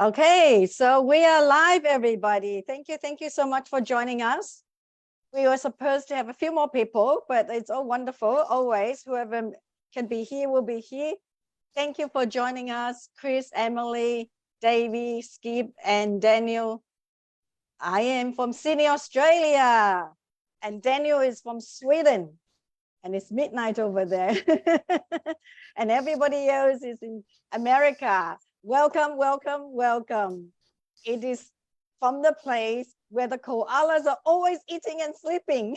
Okay, so we are live, everybody. Thank you so much for joining us. We were supposed to have a few more people, but it's all wonderful. Always, whoever can be here will be here. Thank you for joining us, Chris, Emily, Davey, Skip, and Daniel. I am from Sydney, Australia, and Daniel is from Sweden, and it's midnight over there. And everybody else is in America. Welcome, welcome, welcome. It is from the place where the koalas are always eating and sleeping.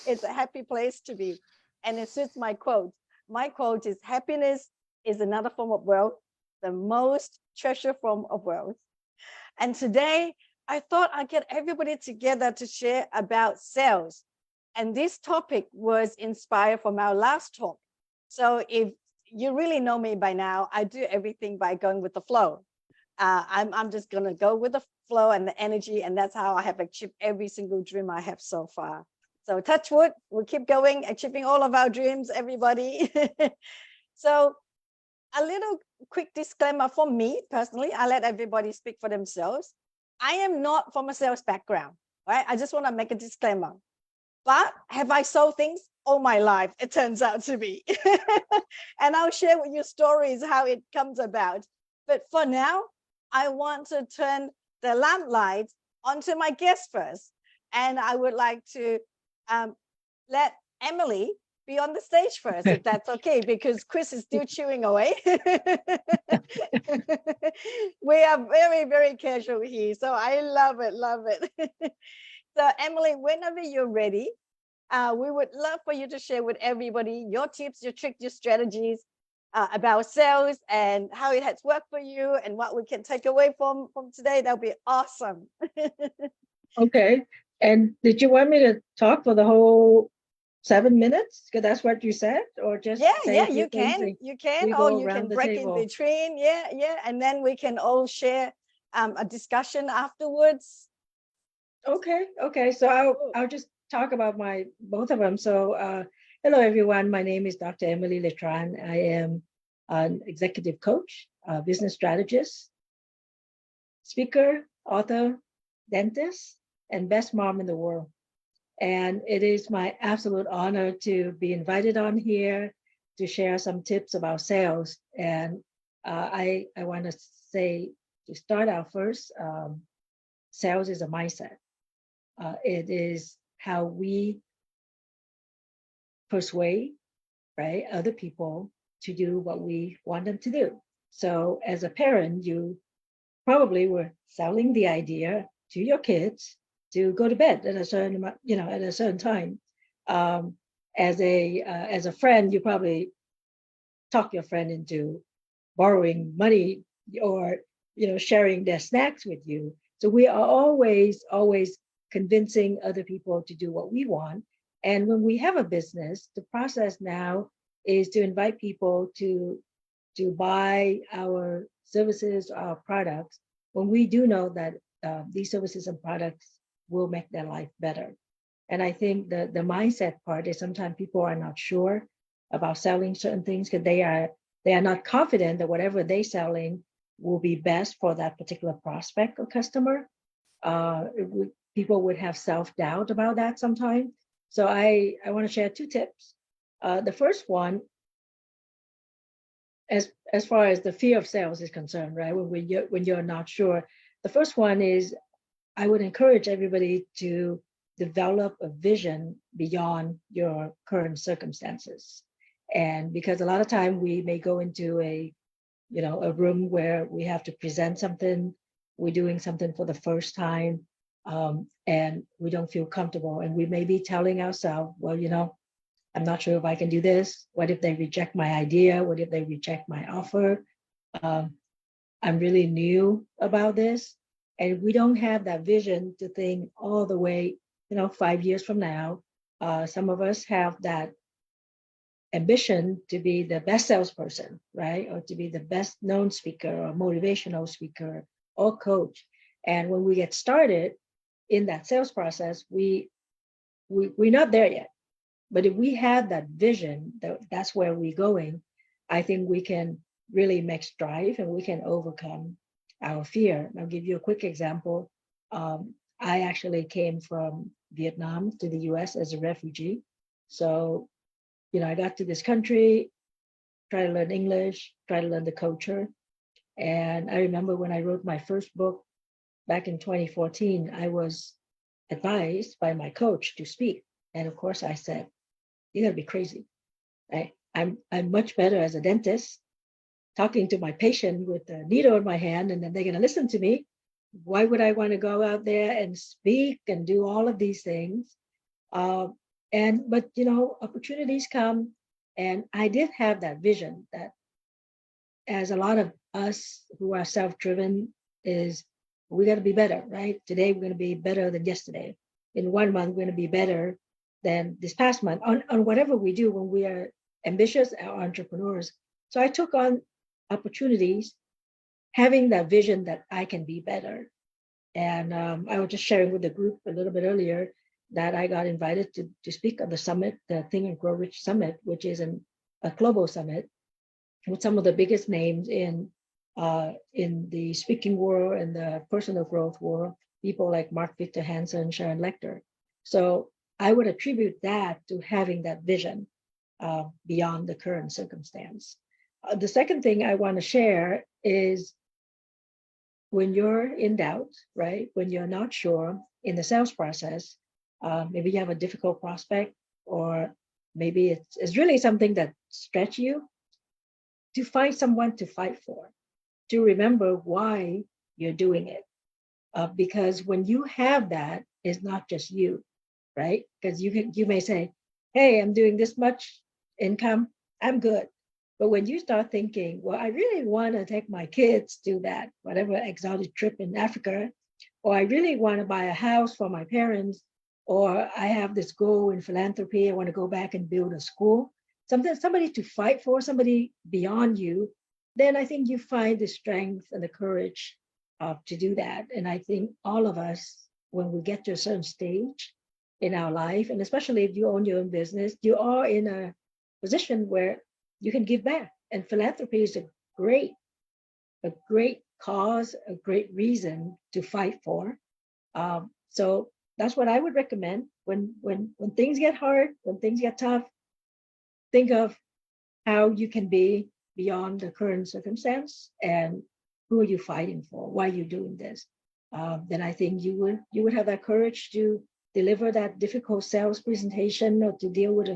It's a happy place to be. And it suits my quote. My quote is happiness is another form of wealth, the most treasured form of wealth. And today I thought I'd get everybody together to share about sales. And this topic was inspired from our last talk. So if you really know me by now, I do everything by going with the flow. I'm just going to go with the flow and the energy. And that's how I have achieved every single dream I have so far. So touch wood, we'll keep going, achieving all of our dreams, everybody. So a little quick disclaimer for me personally, I let everybody speak for themselves. I am not from a sales background, right? I just want to make a disclaimer. But have I sold things? All my life, it turns out to be. And I'll share with you stories how it comes about. But for now, I want to turn the lamplight onto my guest first. And I would like to let Emily be on the stage first, if that's okay, because Chris is still chewing away. We are very, very casual here. So I love it, love it. So Emily, whenever you're ready, we would love for you to share with everybody your tips, your tricks, your strategies about sales and how it has worked for you and what we can take away from today. That'll be awesome. Okay. And did you want me to talk for the whole 7 minutes? Because that's what you said, or just Yeah, you can, or you can break in table. between. Yeah, and then we can all share a discussion afterwards. Okay. So I'll just talk about both of them. So hello everyone. My name is Dr. Emily Letran. I am an executive coach, business strategist, speaker, author, dentist, and best mom in the world. And it is my absolute honor to be invited on here to share some tips about sales. And I want to say, to start out first, sales is a mindset. It is how we persuade, right, other people to do what we want them to do. So as a parent, you probably were selling the idea to your kids to go to bed at a certain, at a certain time. As a friend, you probably talk your friend into borrowing money or sharing their snacks with you. So we are always convincing other people to do what we want. And when we have a business, the process now is to invite people to buy our services, our products, when we do know that these services and products will make their life better. And I think the mindset part is sometimes people are not sure about selling certain things because they are not confident that whatever they're selling will be best for that particular prospect or customer. People would have self-doubt about that sometimes. So I want to share two tips. The first one, as far as the fear of sales is concerned, right? When you're not sure, the first one is I would encourage everybody to develop a vision beyond your current circumstances. And because a lot of time we may go into a room where we have to present something, we're doing something for the first time, and we don't feel comfortable. And we may be telling ourselves, well, I'm not sure if I can do this. What if they reject my idea? What if they reject my offer? I'm really new about this. And we don't have that vision to think all the way, 5 years from now. Some of us have that ambition to be the best salesperson, right? Or to be the best known speaker or motivational speaker or coach. And when we get started in that sales process, we're not there yet. But if we have that vision, that's where we're going, I think we can really make strides and we can overcome our fear. I'll give you a quick example. I actually came from Vietnam to the US as a refugee. So, I got to this country, try to learn English, try to learn the culture. And I remember when I wrote my first book back in 2014, I was advised by my coach to speak. And of course, I said, "You gotta be crazy. I'm much better as a dentist, talking to my patient with a needle in my hand, and then they're gonna listen to me. Why would I want to go out there and speak and do all of these things?" Uh, but opportunities come, and I did have that vision that, as a lot of us who are self-driven, is we got to be better, right? Today we're going to be better than yesterday. In 1 month, we're going to be better than this past month on whatever we do when we are ambitious or entrepreneurs. So I took on opportunities, having that vision that I can be better. And I was just sharing with the group a little bit earlier that I got invited to speak at the summit, the Think and Grow Rich Summit, which is a global summit with some of the biggest names in the speaking world and the personal growth world, people like Mark Victor Hansen, Sharon Lecter. So I would attribute that to having that vision beyond the current circumstance. The second thing I want to share is, when you're in doubt, right? When you're not sure in the sales process, maybe you have a difficult prospect, or maybe it's really something that stretch you, to find someone to fight for, to remember why you're doing it. Because when you have that, it's not just you, right? Because you may say, "Hey, I'm doing this much income, I'm good." But when you start thinking, "Well, I really want to take my kids to that whatever exotic trip in Africa, or I really want to buy a house for my parents, or I have this goal in philanthropy, I want to go back and build a school," somebody to fight for, somebody beyond you, then I think you find the strength and the courage to do that. And I think all of us, when we get to a certain stage in our life, and especially if you own your own business, you are in a position where you can give back. And philanthropy is a great cause, a great reason to fight for. So that's what I would recommend. When things get hard, when things get tough, think of how you can be beyond the current circumstance, and who are you fighting for? Why are you doing this? Then I think you would have that courage to deliver that difficult sales presentation, or to deal with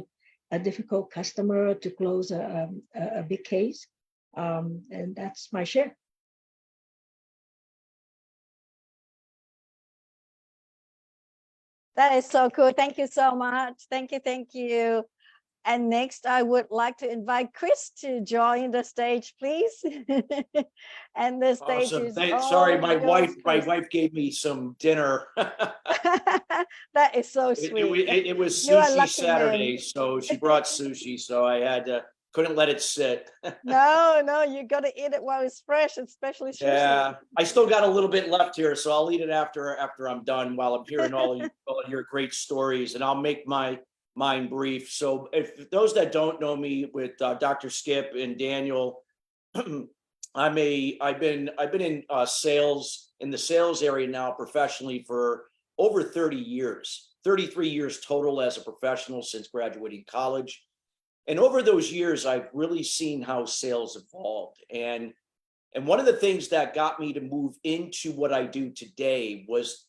a difficult customer, or to close a big case. And that's my share. That is so cool. Thank you so much. Thank you. Thank you. And next, I would like to invite Chris to join the stage, please. And the stage Awesome. is Sorry, all my yours, Chris. wife gave me some dinner. That is so sweet. It was You're a sushi lucky Saturday, man. so she brought sushi, so I couldn't let it sit. No, you got to eat it while it's fresh, especially sushi. Yeah, I still got a little bit left here, so I'll eat it after I'm done, while I'm hearing all of your great stories, and I'll make mine brief. So if those that don't know me, with Dr. Skip and Daniel, I've been in sales, in the sales area now professionally for over 30 years, 33 years total as a professional since graduating college. And over those years, I've really seen how sales evolved. And one of the things that got me to move into what I do today was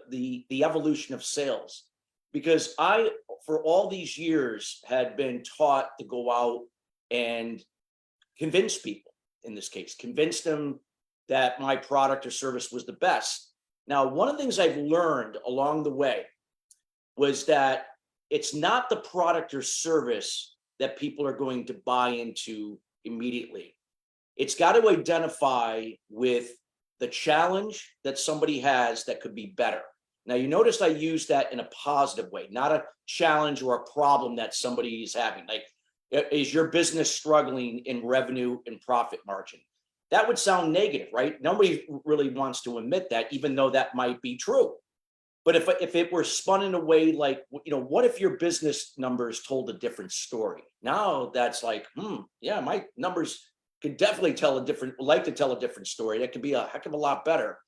the evolution of sales. Because I, for all these years, had been taught to go out and convince people, in this case, convince them that my product or service was the best. Now, one of the things I've learned along the way was that it's not the product or service that people are going to buy into immediately. It's got to identify with the challenge that somebody has that could be better. Now, you notice I use that in a positive way, not a challenge or a problem that somebody is having. Like, is your business struggling in revenue and profit margin? That would sound negative, right? Nobody really wants to admit that, even though that might be true. But if it were spun in a way like, what if your business numbers told a different story? Now that's like, yeah, my numbers could definitely like to tell a different story. That could be a heck of a lot better.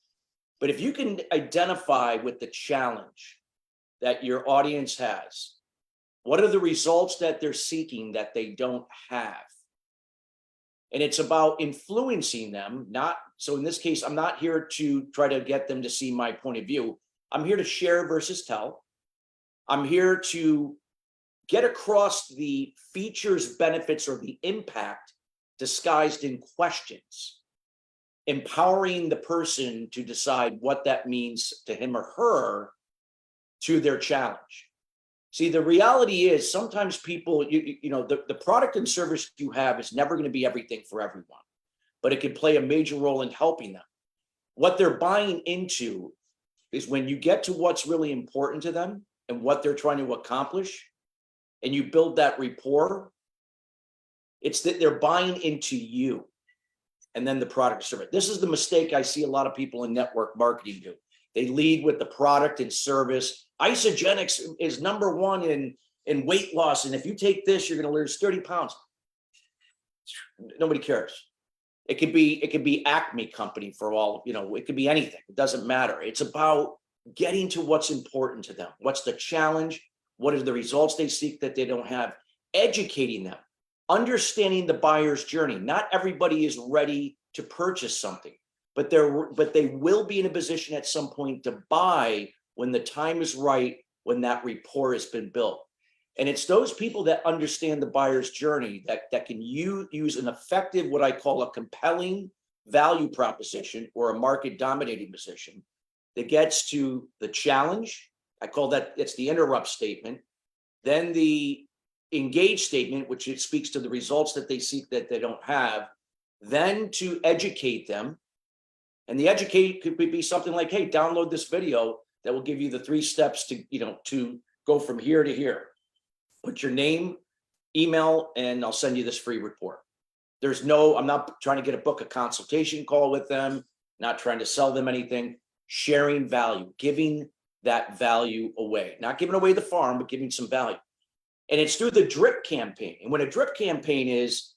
But if you can identify with the challenge that your audience has, what are the results that they're seeking that they don't have? And it's about influencing them, so in this case, I'm not here to try to get them to see my point of view. I'm here to share versus tell. I'm here to get across the features, benefits, or the impact disguised in questions, empowering the person to decide what that means to him or her to their challenge. See, the reality is sometimes people, the product and service you have is never going to be everything for everyone, but it can play a major role in helping them. What they're buying into is when you get to what's really important to them and what they're trying to accomplish, and you build that rapport, it's that they're buying into you and then the product or service. This is the mistake I see a lot of people in network marketing do. They lead with the product and service. Isogenics is number one in weight loss. And if you take this, you're going to lose 30 pounds. Nobody cares. It could be Acme company for all, it could be anything. It doesn't matter. It's about getting to what's important to them. What's the challenge? What are the results they seek that they don't have? Educating them, understanding the buyer's journey. Not everybody is ready to purchase something, but they will be in a position at some point to buy when the time is right, when that rapport has been built. And it's those people that understand the buyer's journey that can use an effective, what I call a compelling value proposition or a market dominating position that gets to the challenge. I call that, it's the interrupt statement. Then the engage statement, which it speaks to the results that they seek that they don't have. Then to educate them. And the educate could be something like, hey, download this video that will give you the 3 steps to go from here to here. Put your name, email, and I'll send you this free report. I'm not trying to get a book a consultation call with them, not trying to sell them anything, sharing value, giving that value away, not giving away the farm, but giving some value. And it's through the drip campaign. And what a drip campaign is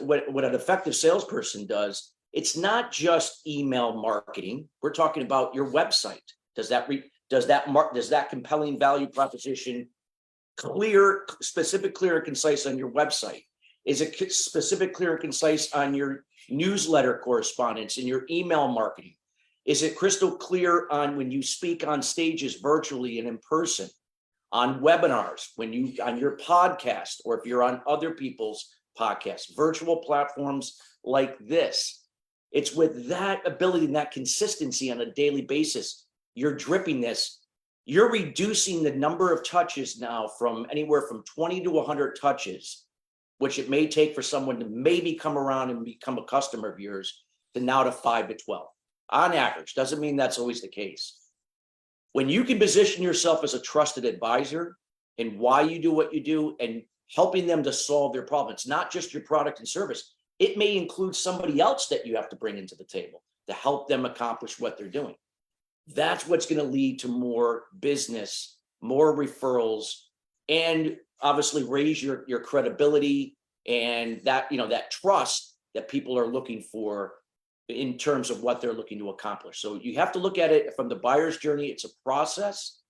what an effective salesperson does, it's not just email marketing. We're talking about your website. Does that compelling value proposition specific, clear, and concise on your website? Is it specific, clear, and concise on your newsletter correspondence and your email marketing? Is it crystal clear on when you speak on stages virtually and in person, on webinars, on your podcast, or if you're on other people's podcasts, virtual platforms like this? It's with that ability and that consistency on a daily basis, you're dripping this. You're reducing the number of touches now from anywhere from 20 to 100 touches, which it may take for someone to maybe come around and become a customer of yours, to now to 5 to 12 on average. Doesn't mean that's always the case. When you can position yourself as a trusted advisor in why you do what you do and helping them to solve their problem, it's not just your product and service. It may include somebody else that you have to bring into the table to help them accomplish what they're doing. That's what's going to lead to more business, more referrals, and obviously raise your credibility and that trust that people are looking for in terms of what they're looking to accomplish. So you have to look at it from the buyer's journey. It's a process,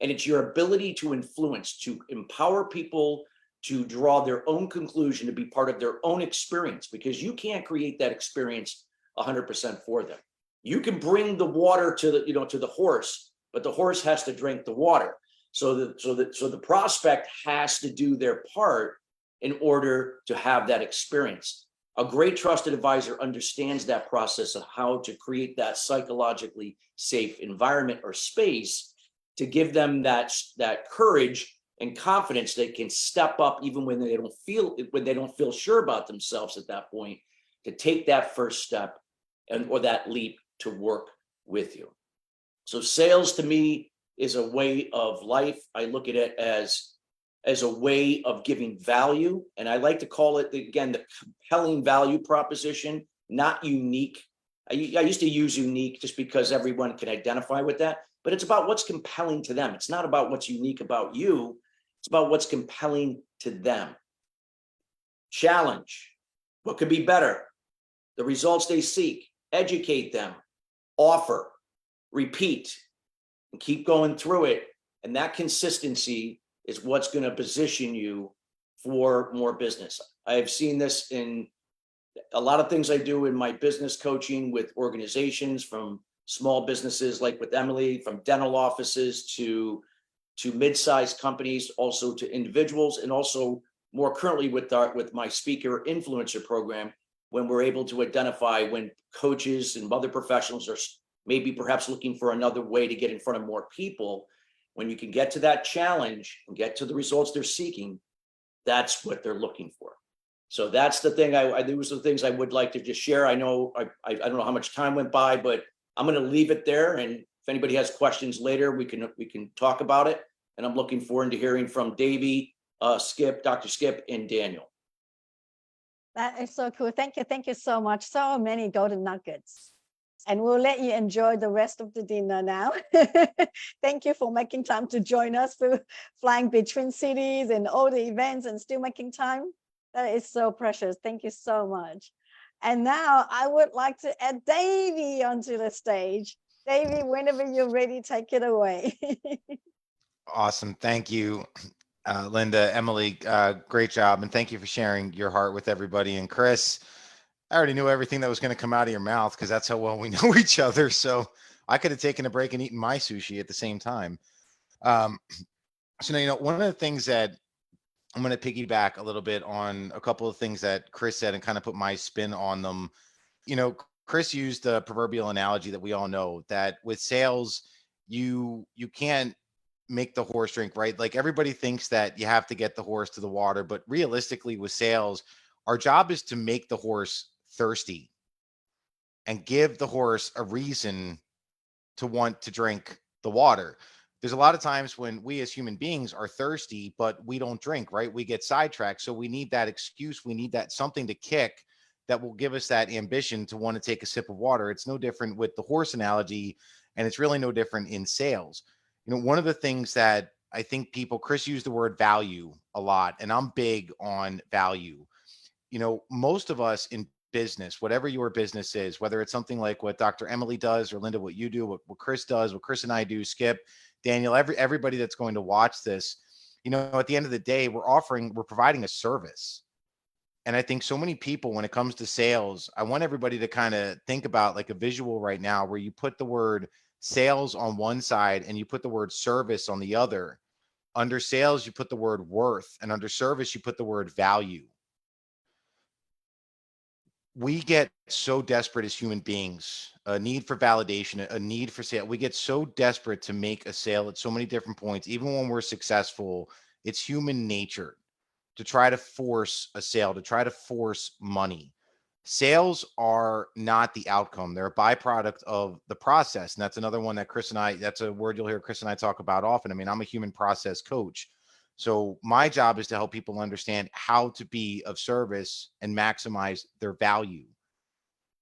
and it's your ability to influence, to empower people to draw their own conclusion, to be part of their own experience, because you can't create that experience 100% for them. You can bring the water to the horse, but the horse has to drink the water. So the prospect has to do their part in order to have that experience. A great trusted advisor understands that process of how to create that psychologically safe environment or space to give them that courage and confidence they can step up even when they don't feel sure about themselves at that point, to take that first step or that leap to work with you. So sales to me is a way of life. I look at it as a way of giving value. And I like to call it, again, the compelling value proposition, not unique. I used to use unique just because everyone can identify with that, but it's about what's compelling to them. It's not about what's unique about you. It's about what's compelling to them. Challenge. What could be better? the results they seek, educate them, offer, repeat, and keep going through it. And that consistency is what's going to position you for more business. I have seen this in a lot of things I do in my business coaching with organizations, from small businesses like with Emily, from dental offices to mid-sized companies, also to individuals, and also more currently with my speaker influencer program, when we're able to identify when coaches and other professionals are maybe perhaps looking for another way to get in front of more people. When you can get to that challenge and get to the results they're seeking, that's what they're looking for. So that's the thing. Those are the things I would like to just share. I know I don't know how much time went by, but I'm going to leave it there. And if anybody has questions later, we can talk about it. And I'm looking forward to hearing from Davey, Skip, Dr. Skip, and Daniel. That is so cool. Thank you. Thank you so much. So many golden nuggets. And we'll let you enjoy the rest of the dinner now. Thank you for making time to join us, for flying between cities and all the events and still making time. That is so precious. Thank you so much. And now I would like to add Davey onto the stage. Davey, whenever you're ready, take it away. Awesome. Thank you, Linda, Emily, great job. And thank you for sharing your heart with everybody. And Chris, I already knew everything that was going to come out of your mouth because that's how well we know each other. So I could have taken a break and eaten my sushi at the same time. So now, one of the things that I'm going to piggyback a little bit on a couple of things that Chris said and kind of put my spin on them. Chris used the proverbial analogy that we all know, that with sales, you can't make the horse drink, right? Like, everybody thinks that you have to get the horse to the water, but realistically with sales, our job is to make the horse thirsty and give the horse a reason to want to drink the water. There's a lot of times when we as human beings are thirsty, but we don't drink, right? We get sidetracked. So we need that excuse. We need that something to kick that will give us that ambition to want to take a sip of water. It's no different with the horse analogy, and it's really no different in sales. One of the things that I think Chris used the word value a lot, and I'm big on value. Most of us in business, whatever your business is, whether it's something like what Dr. Emily does, or Linda, what you do, what Chris does, what Chris and I do, Skip, Daniel, everybody that's going to watch this, at the end of the day, we're providing a service. And I think so many people, when it comes to sales, I want everybody to kind of think about like a visual right now where you put the word sales on one side and you put the word service on the other. Under sales, you put the word worth, and under service, you put the word value. We get so desperate as human beings, a need for validation, a need for sale. We get so desperate to make a sale at so many different points. Even when we're successful, it's human nature to try to force a sale, to try to force money. Sales are not the outcome. They're a byproduct of the process. And that's another one that that's a word you'll hear Chris and I talk about often. I mean, I'm a human process coach. So my job is to help people understand how to be of service and maximize their value.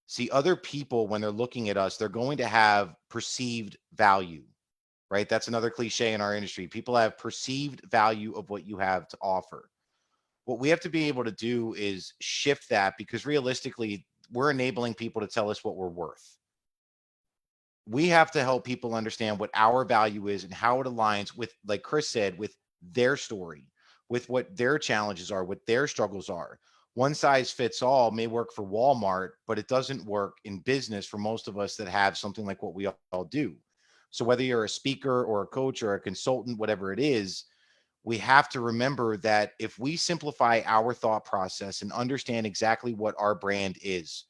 See, other people, when they're looking at us, they're going to have perceived value, right? That's another cliche in our industry. People have perceived value of what you have to offer. What we have to be able to do is shift that, because realistically, we're enabling people to tell us what we're worth. We have to help people understand what our value is and how it aligns with, like Chris said, with their story, with what their challenges are, what their struggles are. One size fits all may work for Walmart, but it doesn't work in business for most of us that have something like what we all do. So whether you're a speaker or a coach or a consultant, whatever it is, we have to remember that if we simplify our thought process and understand exactly what our brand is,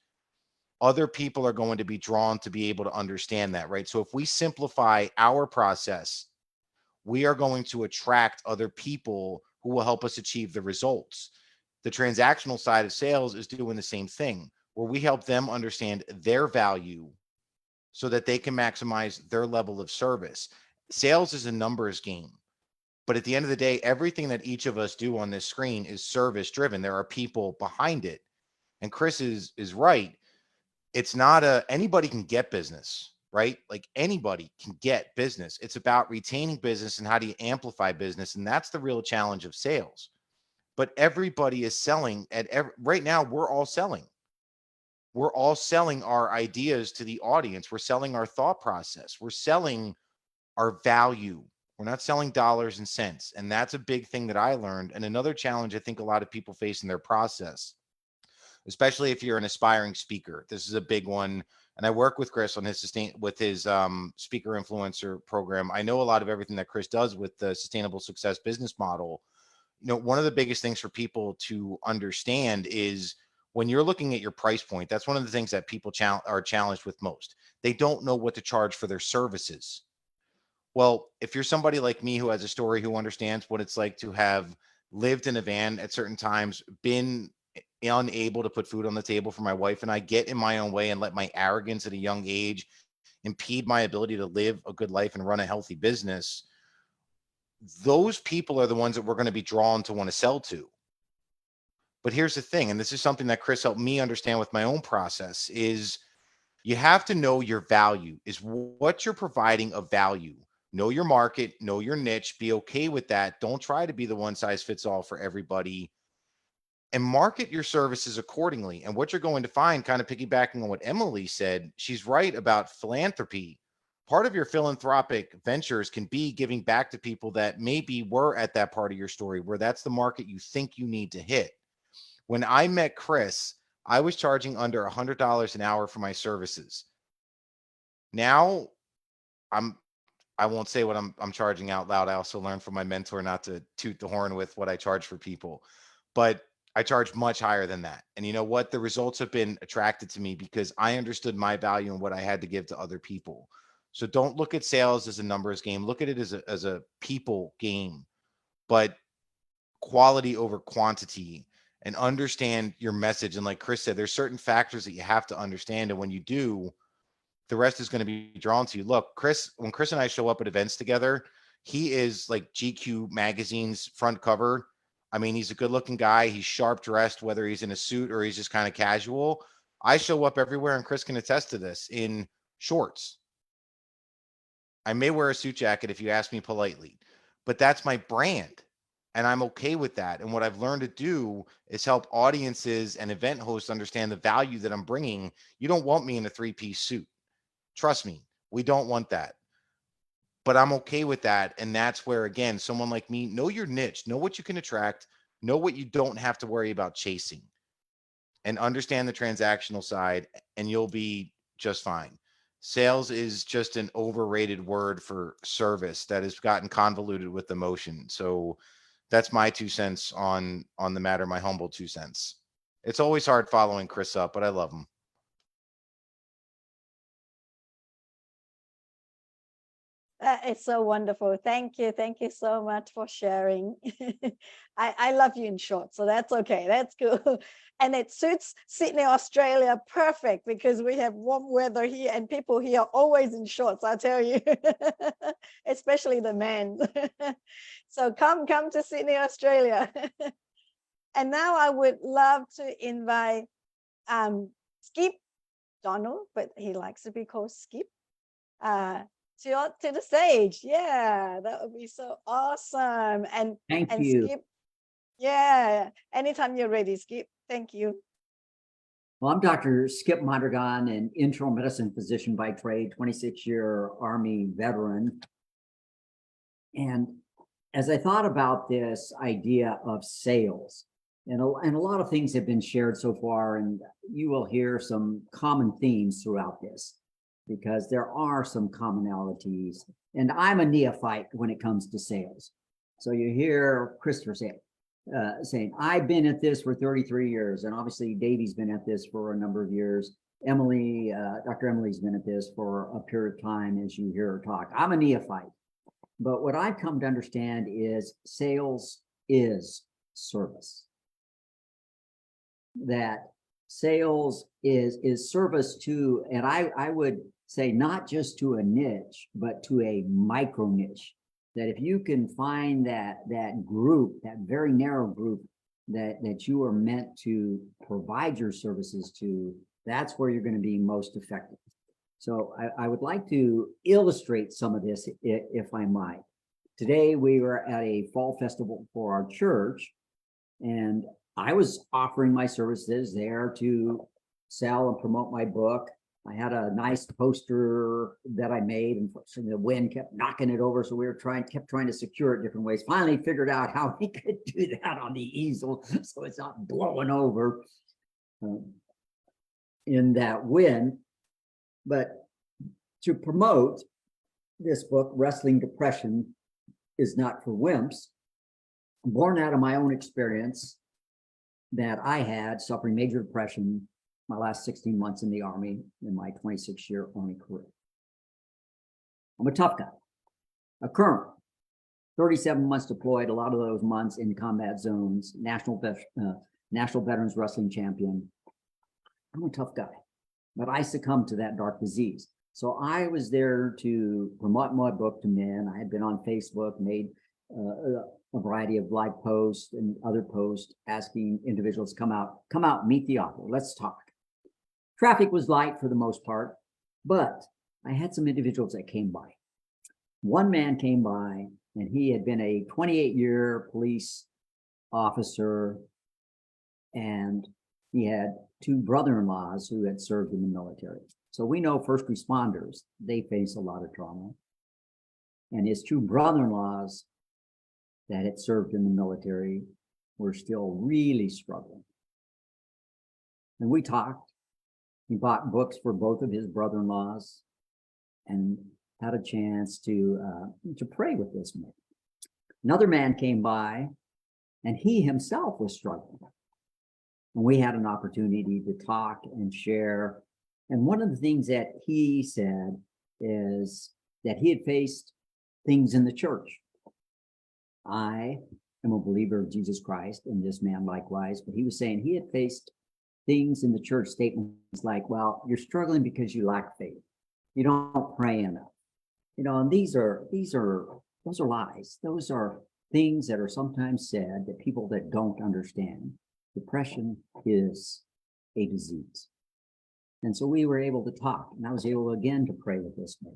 other people are going to be drawn to be able to understand that, right? So if we simplify our process, we are going to attract other people who will help us achieve the results. The transactional side of sales is doing the same thing, where we help them understand their value so that they can maximize their level of service. Sales is a numbers game. But at the end of the day, everything that each of us do on this screen is service driven. There are people behind it. And Chris is right. It's not anybody can get business, right? Like, anybody can get business. It's about retaining business and how do you amplify business. And that's the real challenge of sales. But everybody is selling right now. We're all selling. we're all selling our ideas to the audience. We're selling our thought process. We're selling our value. We're not selling dollars and cents. And that's a big thing that I learned. And another challenge I think a lot of people face in their process, especially if you're an aspiring speaker. This is a big one. And I work with Chris on his speaker influencer program. I know a lot of everything that Chris does with the sustainable success business model. You know, one of the biggest things for people to understand is when you're looking at your price point, that's one of the things that people are challenged with most. They don't know what to charge for their services. Well, if you're somebody like me who has a story, who understands what it's like to have lived in a van at certain times, been unable to put food on the table for my wife and I, get in my own way and let my arrogance at a young age impede my ability to live a good life and run a healthy business, those people are the ones that we're going to be drawn to want to sell to. But here's the thing, and this is something that Chris helped me understand with my own process, is you have to know your value. Is what you're providing of value. Know your market, know your niche, be okay with that. Don't try to be the one size fits all for everybody, and market your services accordingly. And what you're going to find, kind of piggybacking on what Emily said, she's right about philanthropy. Part of your philanthropic ventures can be giving back to people that maybe were at that part of your story where that's the market you think you need to hit. When I met Chris, I was charging under $100 an hour for my services. Now I won't say what I'm charging out loud. I also learned from my mentor not to toot the horn with what I charge for people, but I charge much higher than that. And you know what? The results have been attracted to me because I understood my value and what I had to give to other people. So don't look at sales as a numbers game. Look at it as a people game, but quality over quantity, and understand your message. And like Chris said, there's certain factors that you have to understand. And when you do, the rest is going to be drawn to you. Look, Chris, when Chris and I show up at events together, he is like GQ magazine's front cover. I mean, he's a good looking guy. He's sharp dressed, whether he's in a suit or he's just kind of casual. I show up everywhere, and Chris can attest to this, in shorts. I may wear a suit jacket if you ask me politely, but that's my brand. And I'm okay with that. And what I've learned to do is help audiences and event hosts understand the value that I'm bringing. You don't want me in a 3-piece suit. Trust me, we don't want that. But I'm okay with that. And that's where, again, someone like me, know your niche, know what you can attract, know what you don't have to worry about chasing, and understand the transactional side, and you'll be just fine. Sales is just an overrated word for service that has gotten convoluted with emotion. So that's my 2 cents on the matter, my humble 2 cents. It's always hard following Chris up, but I love him. That is so wonderful. Thank you. Thank you so much for sharing. I love you in short, so that's okay. That's cool. And it suits Sydney, Australia perfect because we have warm weather here and people here are always in shorts, I tell you, especially the men. So come to Sydney, Australia. And now I would love to invite Skip Donald, but he likes to be called Skip. To the stage. Yeah, that would be so awesome. And Thank you. Skip, yeah, anytime you're ready, Skip. Thank you. Well, I'm Dr. Skip Mondragon, an internal medicine physician by trade, 26-year Army veteran. And as I thought about this idea of sales, and a lot of things have been shared so far, and you will hear some common themes throughout this, because there are some commonalities. And I'm a neophyte when it comes to sales. So you hear Christopher saying, I've been at this for 33 years. And obviously Davey's been at this for a number of years. Emily, Dr. Emily's been at this for a period of time as you hear her talk. I'm a neophyte. But what I've come to understand is sales is service. That sales is service to, and I would say not just to a niche, but to a micro niche. That if you can find that group, that very narrow group that you are meant to provide your services to, that's where you're going to be most effective. So I would like to illustrate some of this, if I might. Today we were at a fall festival for our church, and I was offering my services there to sell and promote my book. I had a nice poster that I made, and the wind kept knocking it over. So we kept trying to secure it different ways. Finally figured out how we could do that on the easel so it's not blowing over in that wind. But to promote this book, Wrestling Depression is Not for Wimps, born out of my own experience that I had suffering major depression my last 16 months in the Army in my 26-year Army career. I'm a tough guy, a colonel, 37 months deployed, a lot of those months in combat zones, National Veterans Wrestling Champion. I'm a tough guy, but I succumbed to that dark disease. So I was there to promote my book to men. I had been on Facebook, made a variety of live posts and other posts asking individuals come out, meet the author, let's talk. Traffic was light for the most part, but I had some individuals that came by. One man came by, and he had been a 28-year police officer, and he had two brother-in-laws who had served in the military. So we know first responders, they face a lot of trauma. And his two brother-in-laws that had served in the military were still really struggling. And we talked. He bought books for both of his brother-in-laws and had a chance to pray with this man. Another man came by, and he himself was struggling. And we had an opportunity to talk and share. And one of the things that he said is that he had faced things in the church. I am a believer of Jesus Christ, and this man likewise, but he was saying he had faced things in the church, statements like, well, you're struggling because you lack faith. You don't pray enough. And those are lies. Those are things that are sometimes said that people that don't understand. Depression is a disease. And so we were able to talk, and I was able again to pray with this man.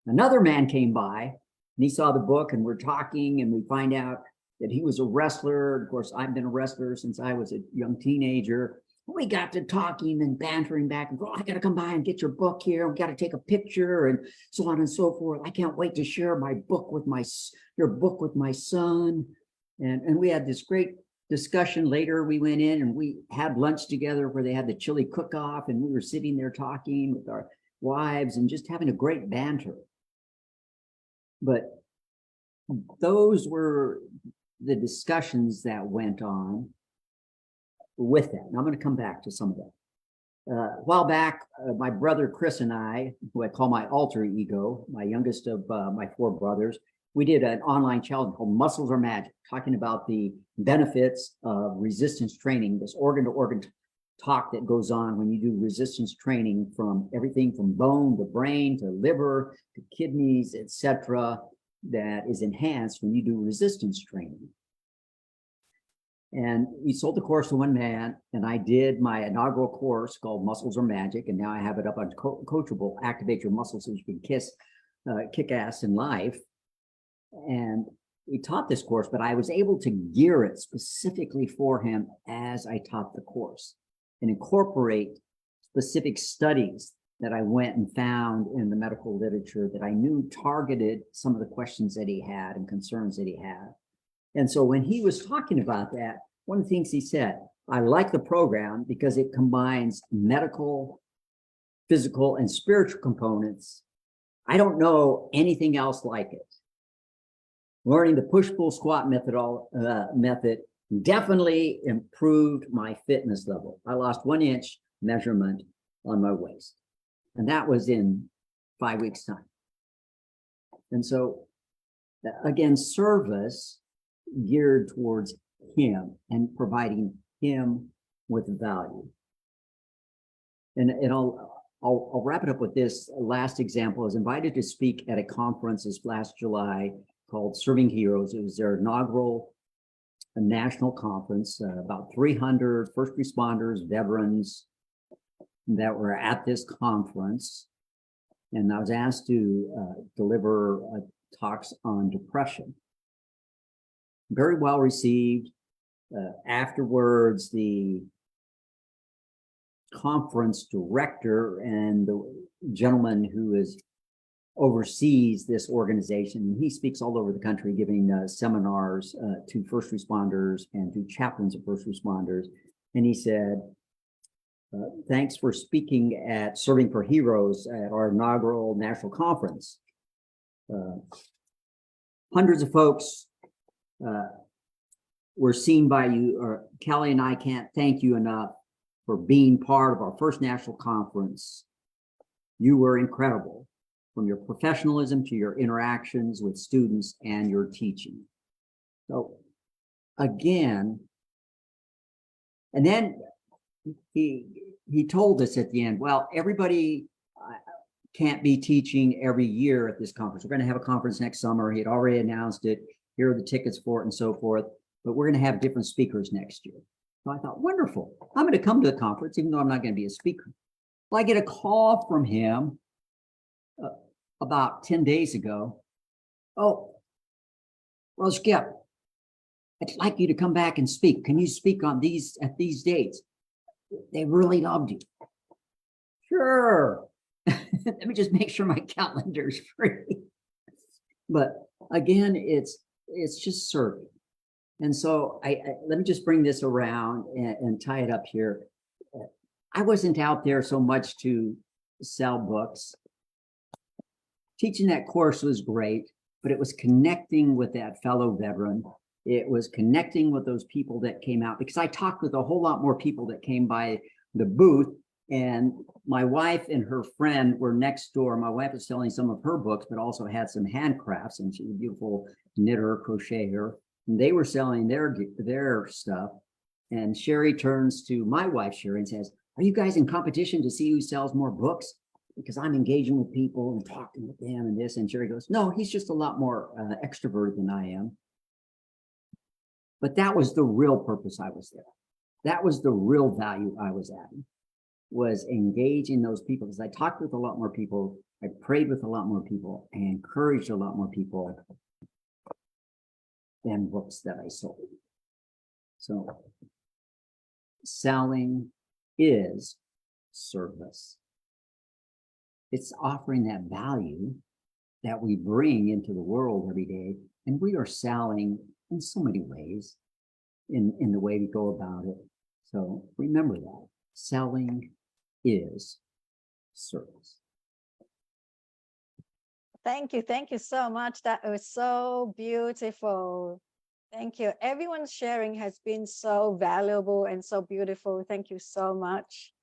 Another man came by, and he saw the book, and we're talking, and we find out that he was a wrestler. Of course, I've been a wrestler since I was a young teenager. We got to talking and bantering back and go, I got to come by and get your book here. We got to take a picture and so on and so forth. I can't wait to share my book with your book with my son. And we had this great discussion. Later, we went in and we had lunch together where they had the chili cook-off, and we were sitting there talking with our wives and just having a great banter. But those were the discussions that went on with that. And I'm going to come back to some of that. A while back, my brother Chris and I, who I call my alter ego, my youngest of my four brothers, we did an online challenge called Muscles Are Magic, talking about the benefits of resistance training, this organ-to-organ talk that goes on when you do resistance training, from everything from bone to brain to liver to kidneys, etc., that is enhanced when you do resistance training. And we sold the course to one man, and I did my inaugural course called Muscles Are Magic, and now I have it up on Coachable, Activate Your Muscles so you can kick ass in life. And we taught this course, but I was able to gear it specifically for him as I taught the course and incorporate specific studies that I went and found in the medical literature that I knew targeted some of the questions that he had and concerns that he had. And so when he was talking about that, one of the things he said, I like the program because it combines medical, physical, and spiritual components. I don't know anything else like it. Learning the push-pull squat method definitely improved my fitness level. I lost 1 inch measurement on my waist, and that was in 5 weeks' time. And so, again, service geared towards him and providing him with value. And I'll wrap it up with this last example. I was invited to speak at a conference this last July called Serving Heroes. It was their inaugural national conference, about 300 first responders, veterans that were at this conference. And I was asked to deliver talks on depression. Very well received. Afterwards, the conference director and the gentleman who oversees this organization. He speaks all over the country, giving seminars to first responders and to chaplains of first responders. And he said, thanks for speaking at Serving for Heroes at our inaugural national conference. Hundreds of folks were seen by you. Kelly and I can't thank you enough for being part of our first national conference. You were incredible, from your professionalism to your interactions with students and your teaching. So again, and then he told us at the end, well, everybody can't be teaching every year at this conference. We're going to have a conference next summer. He had already announced it. Here are the tickets for it and so forth. But we're going to have different speakers next year. So I thought, wonderful. I'm going to come to the conference, even though I'm not going to be a speaker. Well, I get a call from him about 10 days ago. Oh, well, Skip, I'd like you to come back and speak. Can you speak on at these dates? They really loved you. Sure. Let me just make sure my calendar's free. But again, it's just serving. And so let me just bring this around and tie it up here. I wasn't out there so much to sell books. Teaching that course was great, but it was connecting with that fellow veteran. It was connecting with those people that came out, because I talked with a whole lot more people that came by the booth, and my wife and her friend were next door. My wife was selling some of her books, but also had some handcrafts, and she's a beautiful knitter, crocheter. And they were selling their stuff. And Sherry turns to my wife, Sherry, and says, are you guys in competition to see who sells more books? Because I'm engaging with people and talking with them and this. And Sherry goes, no, he's just a lot more extroverted than I am. But that was the real purpose I was there. That was the real value I was adding, was engaging those people. Because I talked with a lot more people, I prayed with a lot more people, and encouraged a lot more people than books that I sold. So selling is service. It's offering that value that we bring into the world every day. And we are selling in so many ways in the way we go about it. So remember that selling is service. Thank you so much. That was so beautiful. Thank you. Everyone's sharing has been so valuable and so beautiful. Thank you so much.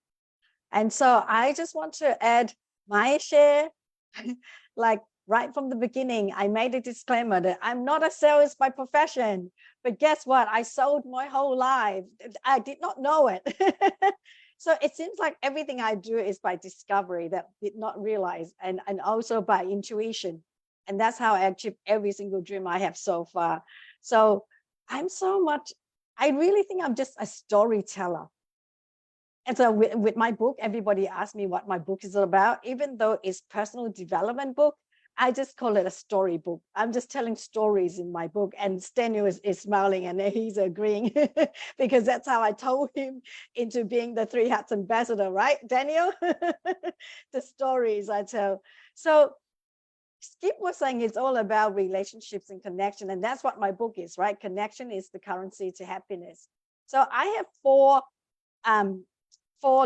And so I just want to add my share. Like right from the beginning, I made a disclaimer that I'm not a sales by profession, but guess what? I sold my whole life. I did not know it. So it seems like everything I do is by discovery that I did not realize, and also by intuition. And that's how I achieve every single dream I have so far. So I really think I'm just a storyteller. And so with my book, everybody asks me what my book is about. Even though it's personal development book, I just call it a story book. I'm just telling stories in my book. And Daniel is smiling and he's agreeing because that's how I told him into being the 3Hearts ambassador, right, Daniel? The stories I tell. So Skip was saying it's all about relationships and connection. And that's what my book is, right? Connection is the currency to happiness. So I have four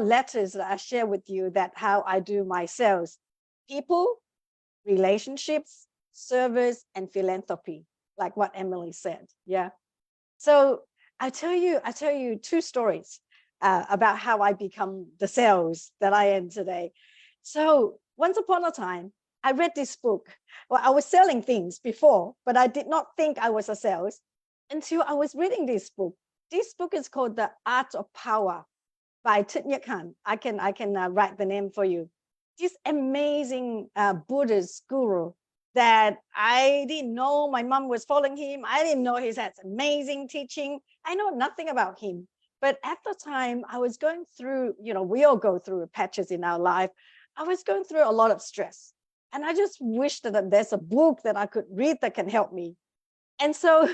letters that I share with you that how I do my sales: people, relationships, service, and philanthropy, like what Emily said. Yeah. So I tell you two stories about how I become the sales that I am today. So once upon a time, I read this book. Well, I was selling things before, but I did not think I was a sales until I was reading this book. This book is called The Art of Power by Thich Nhat Hanh. I can write the name for you. This amazing Buddhist guru that I didn't know. My mom was following him. I didn't know he had amazing teaching. I know nothing about him. But at the time, I was going through, we all go through patches in our life. I was going through a lot of stress. And I just wished that there's a book that I could read that can help me. And so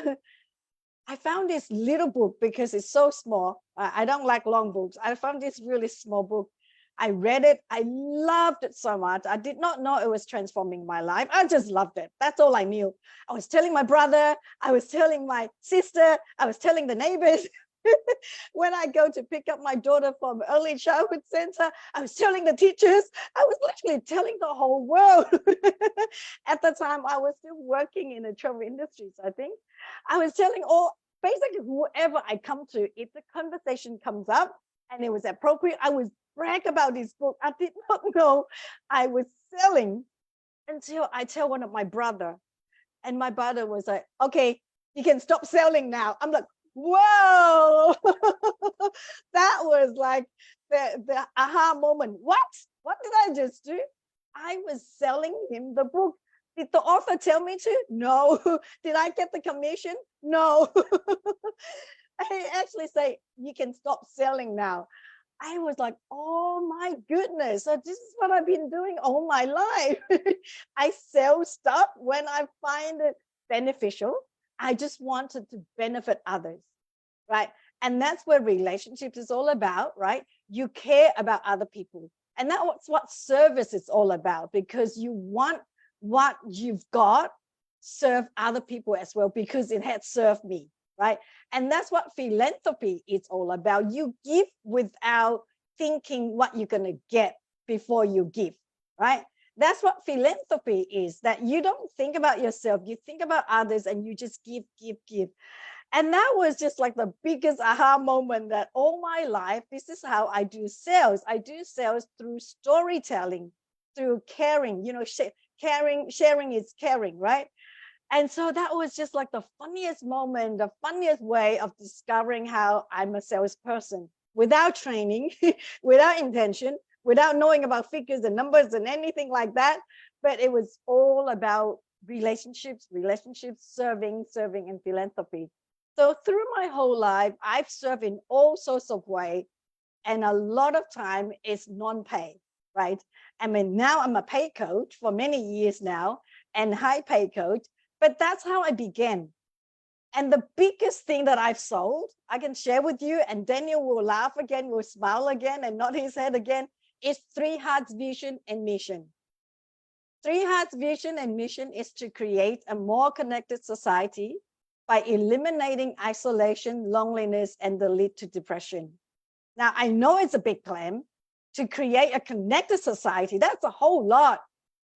I found this little book because it's so small. I don't like long books. I found this really small book. I read it. I loved it so much. I did not know it was transforming my life. I just loved it. That's all I knew. I was telling my brother, I was telling my sister, I was telling the neighbors. When I go to pick up my daughter from early childhood center, I was telling the teachers, I was literally telling the whole world. At the time, I was still working in the travel industries, I think. I was telling basically whoever I come to, if the conversation comes up and it was appropriate, I would brag about this book. I did not know I was selling until I tell one of my brother. And my brother was like, okay, you can stop selling now. I'm like, whoa. That was like the aha moment. What did I just do? I was selling him the book. Did the author tell me to? No. Did I get the commission? No. I actually say, you can stop selling now. I was like, oh my goodness. So this is what I've been doing all my life. I sell stuff when I find it beneficial. I just wanted to benefit others, right? And that's where relationships is all about, right? You care about other people. And that's what service is all about, because you want what you've got serve other people as well, because it had served me, right? And that's what philanthropy is all about. You give without thinking what you're going to get before you give, right? That's what philanthropy is, that you don't think about yourself, you think about others, and you just give. And that was just like the biggest aha moment, that all my life, this is how I do sales. I do sales through storytelling, through caring, sharing is caring, right? And so that was just like the funniest moment, the funniest way of discovering how I'm a salesperson, without training, without intention, without knowing about figures and numbers and anything like that. But it was all about relationships, serving, and philanthropy. So through my whole life, I've served in all sorts of ways. And a lot of time is non-pay, right? I mean, now I'm a pay coach for many years now, and high pay coach, but that's how I began. And the biggest thing that I've sold, I can share with you, and Daniel will laugh again, will smile again, and nod his head again, is 3Hearts vision and mission. 3Hearts vision and mission is to create a more connected society by eliminating isolation, loneliness, and the lead to depression. Now, I know it's a big claim to create a connected society. That's a whole lot.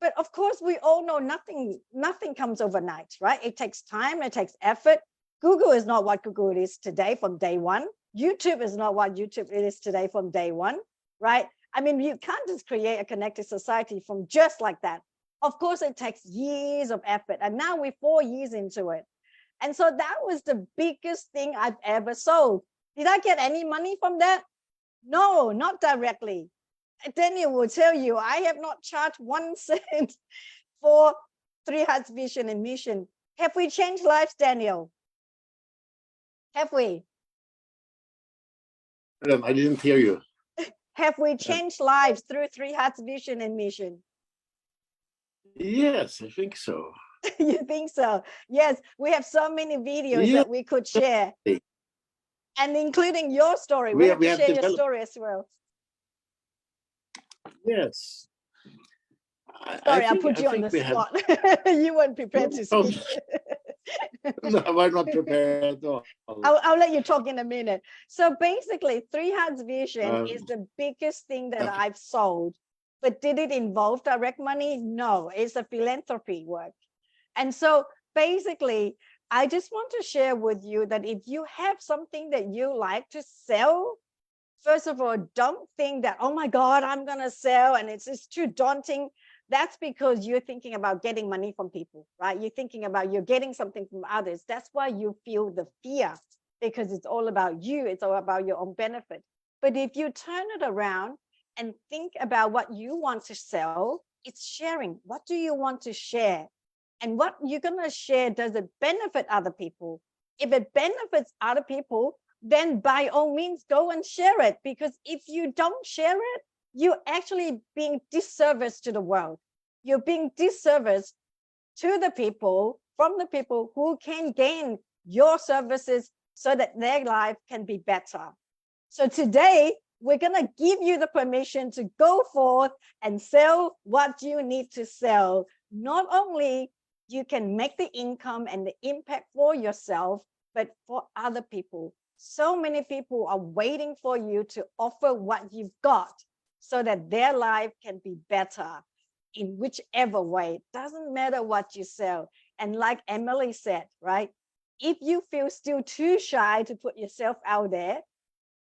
But of course, we all know nothing comes overnight, right? It takes time, it takes effort. Google is not what Google is today from day one. YouTube is not what YouTube is today from day one, right? I mean, you can't just create a connected society from just like that. Of course, it takes years of effort. And now we're 4 years into it. And so that was the biggest thing I've ever sold. Did I get any money from that? No, not directly. Daniel will tell you, I have not charged 1 cent for 3Hearts vision and mission. Have we changed lives, Daniel? Have we? I didn't hear you. Have we changed lives through 3Hearts vision and mission? Yes, I think so. You think so? Yes, we have so many videos that we could share. And including your story. We have to share your story as well. Yes. Sorry, I put you on the spot. You weren't prepared to speak. No, I'm not prepared at all. I'll let you talk in a minute. So basically, 3Hearts vision is the biggest thing that I've sold. But did it involve direct money? No, it's a philanthropy work. And so basically, I just want to share with you that if you have something that you like to sell, first of all, don't think that, oh my God, I'm going to sell and it's just too daunting. That's because you're thinking about getting money from people, right? You're thinking about you're getting something from others. That's why you feel the fear, because it's all about you. It's all about your own benefit. But if you turn it around and think about what you want to sell, it's sharing. What do you want to share? And what you're going to share, does it benefit other people? If it benefits other people, then by all means, go and share it. Because if you don't share it, you're actually being disservice to the world. You're being disservice to the people, from the people who can gain your services so that their life can be better. So today, we're going to give you the permission to go forth and sell what you need to sell. Not only you can make the income and the impact for yourself, but for other people. So many people are waiting for you to offer what you've got so that their life can be better in whichever way. Doesn't matter what you sell. And like Emily said, right? If you feel still too shy to put yourself out there,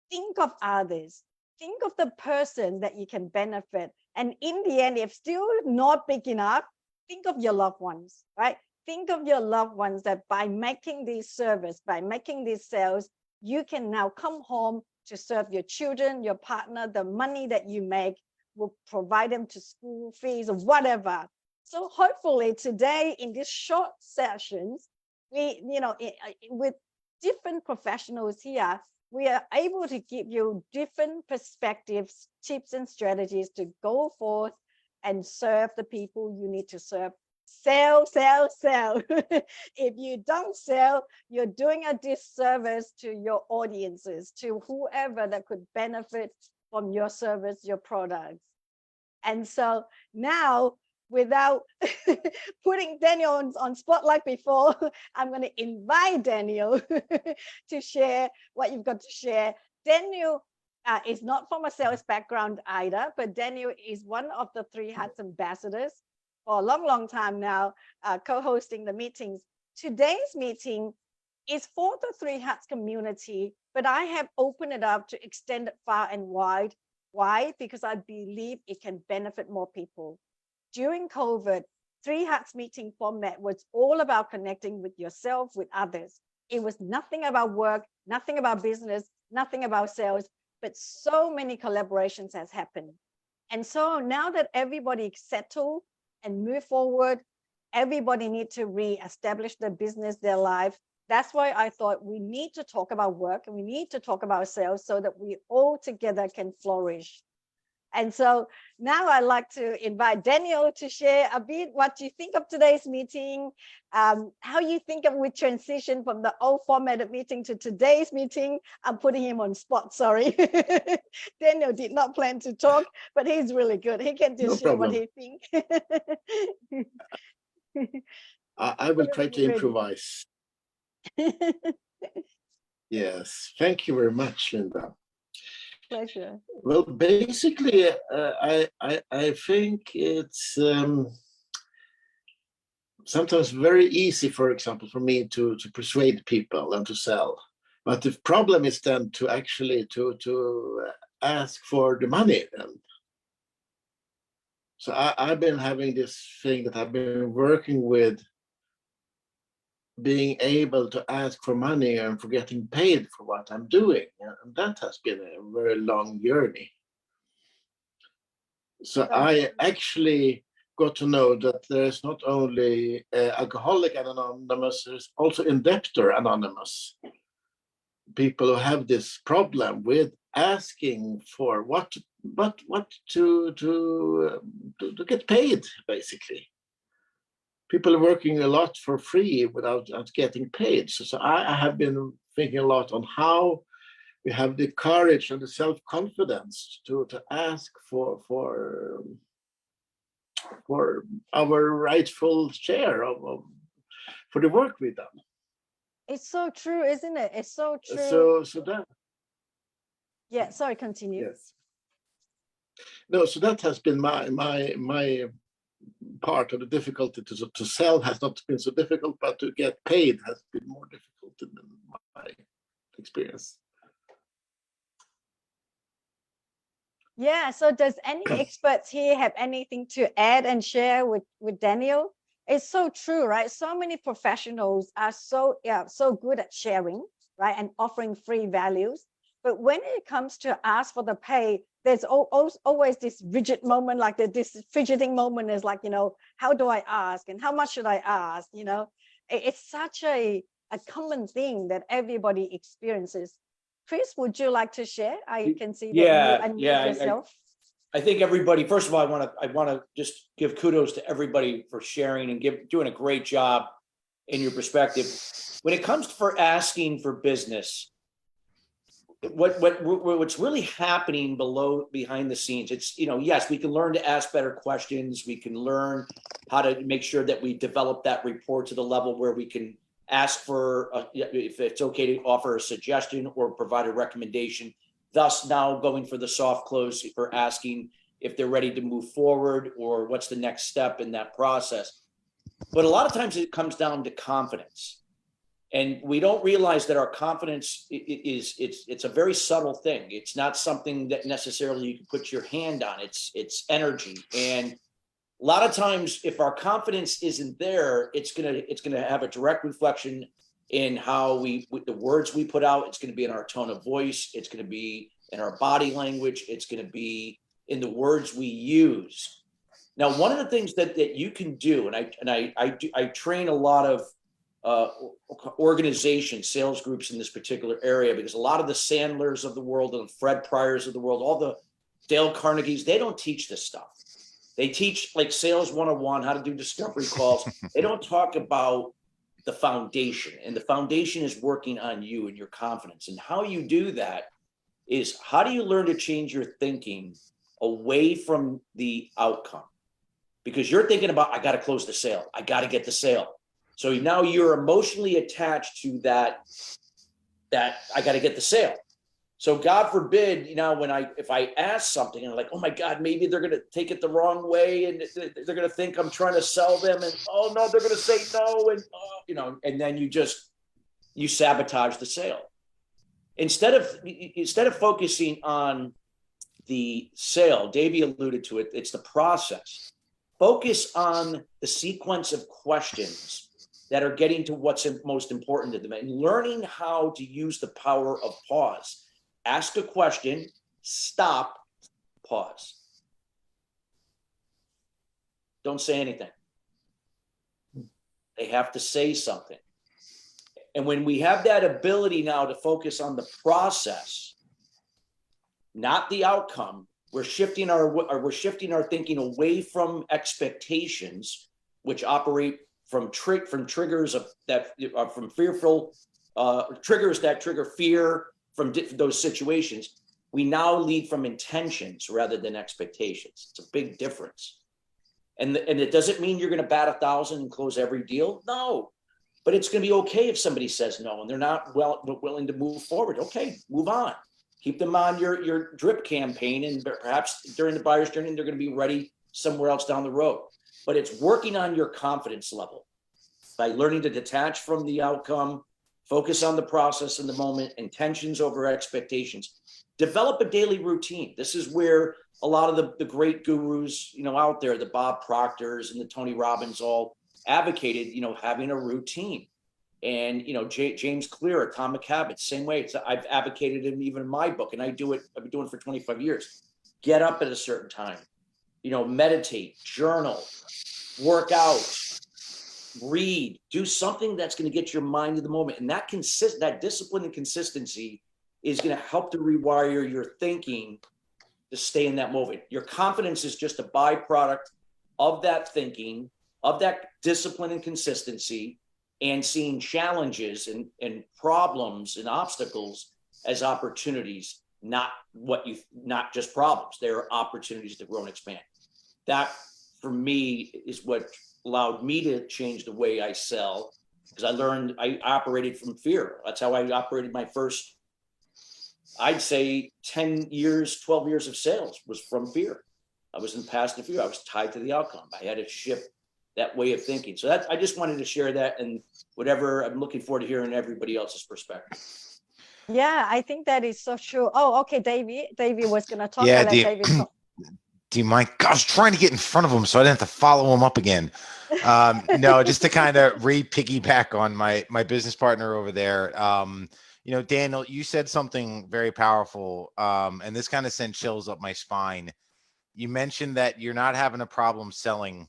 think of others. Think of the person that you can benefit. And in the end, if still not big enough, think of your loved ones, right? Think of your loved ones that by making this service, by making these sales, you can now come home to serve your children, your partner. The money that you make will provide them to school fees or whatever. So hopefully today in these short sessions, we, with different professionals here, we are able to give you different perspectives, tips, and strategies to go forth and serve the people you need to serve. Sell, sell, sell. If you don't sell, you're doing a disservice to your audiences, to whoever that could benefit from your service, your products. And so now, without putting Daniel on spotlight before, I'm going to invite Daniel to share what you've got to share. Daniel is not from a sales background either, but Daniel is one of the 3Hearts ambassadors for a long, long time now, co-hosting the meetings. Today's meeting is for the 3Hearts community, but I have opened it up to extend it far and wide. Why? Because I believe it can benefit more people. During COVID, 3Hearts meeting format was all about connecting with yourself, with others. It was nothing about work, nothing about business, nothing about sales, but so many collaborations has happened. And so now that everybody is settled and move forward, everybody need to re-establish their business, their life. That's why I thought we need to talk about work and we need to talk about sales so that we all together can flourish. And so now I'd like to invite Daniel to share a bit what you think of today's meeting, how you think of we transition from the old formatted meeting to today's meeting. I'm putting him on spot, sorry. Daniel did not plan to talk, but he's really good. He can just No share what problem. he thinks. I will try to improvise. Yes, thank you very much, Linda. Pleasure. Well, basically, I think it's sometimes very easy, for example, for me to persuade people and to sell. But the problem is then to actually to ask for the money. And so I've been having this thing that I've been working with, being able to ask for money and for getting paid for what I'm doing. And that has been a very long journey. So I actually got to know that there's not only Alcoholic Anonymous, there's also Indebtor Anonymous. People who have this problem with asking for what to get paid, basically. People are working a lot for free without getting paid. So I have been thinking a lot on how we have the courage and the self-confidence to ask for our rightful share of for the work we've done. It's so true, isn't it? It's so true. So that. Yeah, sorry, continue. Yes. No, so that has been my part of the difficulty to sell has not been so difficult, but to get paid has been more difficult in my experience. Yeah, so does any experts here have anything to add and share with Daniel? It's so true, right? So many professionals are so good at sharing, right, and offering free values. But when it comes to ask for the pay, there's always this rigid moment, like this fidgeting moment is like, how do I ask and how much should I ask? It's such a common thing that everybody experiences. Chris, would you like to share? I can see that you unmute yourself. I think everybody, first of all, I want to just give kudos to everybody for sharing and doing a great job in your perspective. When it comes for asking for business, what's really happening behind the scenes, it's, yes, we can learn to ask better questions. We can learn how to make sure that we develop that rapport to the level where we can ask for, if it's okay to offer a suggestion or provide a recommendation, thus now going for the soft close for asking if they're ready to move forward or what's the next step in that process. But a lot of times it comes down to confidence. And we don't realize that our confidence it's a very subtle thing. It's not something that necessarily you can put your hand on. It's energy. And a lot of times, if our confidence isn't there, it's gonna have a direct reflection in how with the words we put out. It's gonna be in our tone of voice. It's gonna be in our body language. It's gonna be in the words we use. Now, one of the things that you can do, and I train a lot of organizations, sales groups in this particular area, because a lot of the Sandlers of the world and Fred Pryors of the world, all the Dale Carnegies, they don't teach this stuff. They teach like sales 101, how to do discovery calls. They don't talk about the foundation, and the foundation is working on you and your confidence. And how you do that is, how do you learn to change your thinking away from the outcome? Because you're thinking about, I got to close the sale. I got to get the sale. So now you're emotionally attached to that I got to get the sale. So God forbid, if I ask something and I'm like, oh my God, maybe they're going to take it the wrong way and they're going to think I'm trying to sell them, and oh no, they're going to say no, and and then you sabotage the sale. Instead of focusing on the sale, Davey alluded to it, it's the process. Focus on the sequence of questions that are getting to what's most important to them, and learning how to use the power of pause. Ask a question, stop, pause. Don't say anything. They have to say something. And when we have that ability now to focus on the process, not the outcome, we're shifting our thinking away from expectations, which operate from triggers from fearful triggers that trigger fear from those situations. We now lead from intentions rather than expectations. It's a big difference. And it doesn't mean you're going to bat 1,000 and close every deal. No, but it's going to be okay if somebody says no and they're not willing to move forward. Okay, move on. Keep them on your drip campaign, and perhaps during the buyer's journey, they're going to be ready somewhere else down the road. But it's working on your confidence level by learning to detach from the outcome, focus on the process in the moment, intentions over expectations. Develop a daily routine. This is where a lot of the great gurus, out there, the Bob Proctors and the Tony Robbins, all advocated, having a routine. And, James Clear, Atomic Habits, same way. I've advocated it even in my book, and I've been doing it for 25 years. Get up at a certain time, meditate, journal, work out, read, do something that's going to get your mind to the moment. And that discipline and consistency is going to help to rewire your thinking to stay in that moment. Your confidence is just a byproduct of that thinking, of that discipline and consistency, and seeing challenges and problems and obstacles as opportunities, not just problems. There are opportunities to grow and expand. That, for me, is what allowed me to change the way I sell, because I operated from fear. That's how I operated my first, I'd say 10 years, 12 years of sales was from fear. I was in past the fear. I was tied to the outcome. I had to shift that way of thinking. So I just wanted to share that, and whatever, I'm looking forward to hearing everybody else's perspective. Yeah, I think that is so true. Oh, okay, Davey was going to talk. Yeah, I'll let Davey talk. Do you mind? I was trying to get in front of him so I didn't have to follow him up again. No, just to kind of piggyback on my business partner over there. Daniel, you said something very powerful, and this kind of sent chills up my spine. You mentioned that you're not having a problem selling.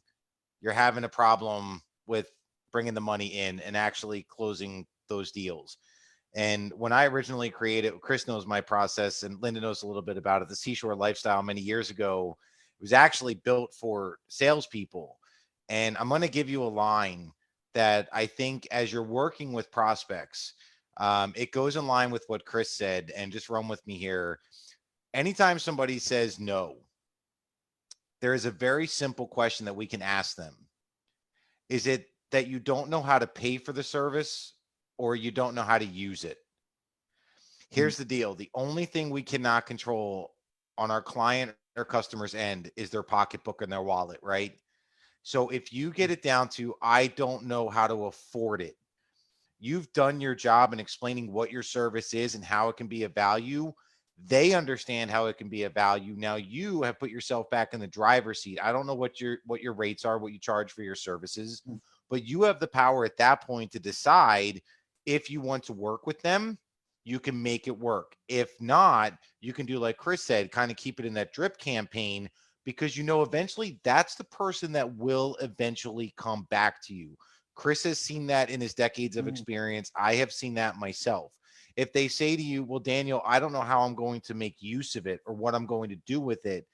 You're having a problem with bringing the money in and actually closing those deals. And when I originally created, Chris knows my process and Linda knows a little bit about it, the Seashore Lifestyle many years ago, it was actually built for salespeople. And I'm going to give you a line that I think as you're working with prospects, it goes in line with what Chris said, and just run with me here. Anytime somebody says no, there is a very simple question that we can ask them. Is it that you don't know how to pay for the service, or you don't know how to use it? Here's the deal. The only thing we cannot control on our client or customer's end is their pocketbook and their wallet, right? So if you get it down to, I don't know how to afford it, you've done your job in explaining what your service is and how it can be of value. They understand how it can be of value. Now you have put yourself back in the driver's seat. I don't know what your rates are, what you charge for your services, but you have the power at that point to decide if you want to work with them. You can make it work. If not, you can do like Chris said, kind of keep it in that drip campaign, because you know eventually that's the person that will eventually come back to you. Chris has seen that in his decades of experience. I have seen that myself. If they say to you, well, Daniel, I don't know how I'm going to make use of it or what I'm going to do with it,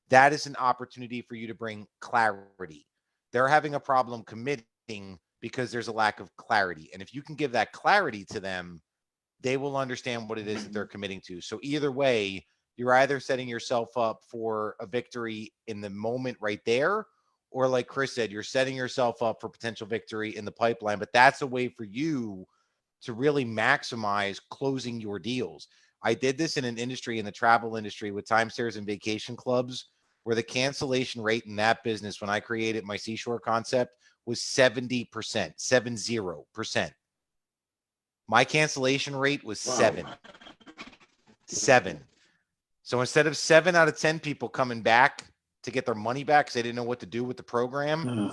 that is an opportunity for you to bring clarity. They're having a problem committing because there's a lack of clarity. And if you can give that clarity to them, they will understand what it is that they're committing to. So either way, you're either setting yourself up for a victory in the moment right there, or like Chris said, you're setting yourself up for potential victory in the pipeline. But that's a way for you to really maximize closing your deals. I did this in an industry, in the travel industry, with timeshares and vacation clubs, where the cancellation rate in that business when I created my Seashore concept was 70%, 70%. My cancellation rate was seven. So instead of 7 out of 10 people coming back to get their money back because they didn't know what to do with the program,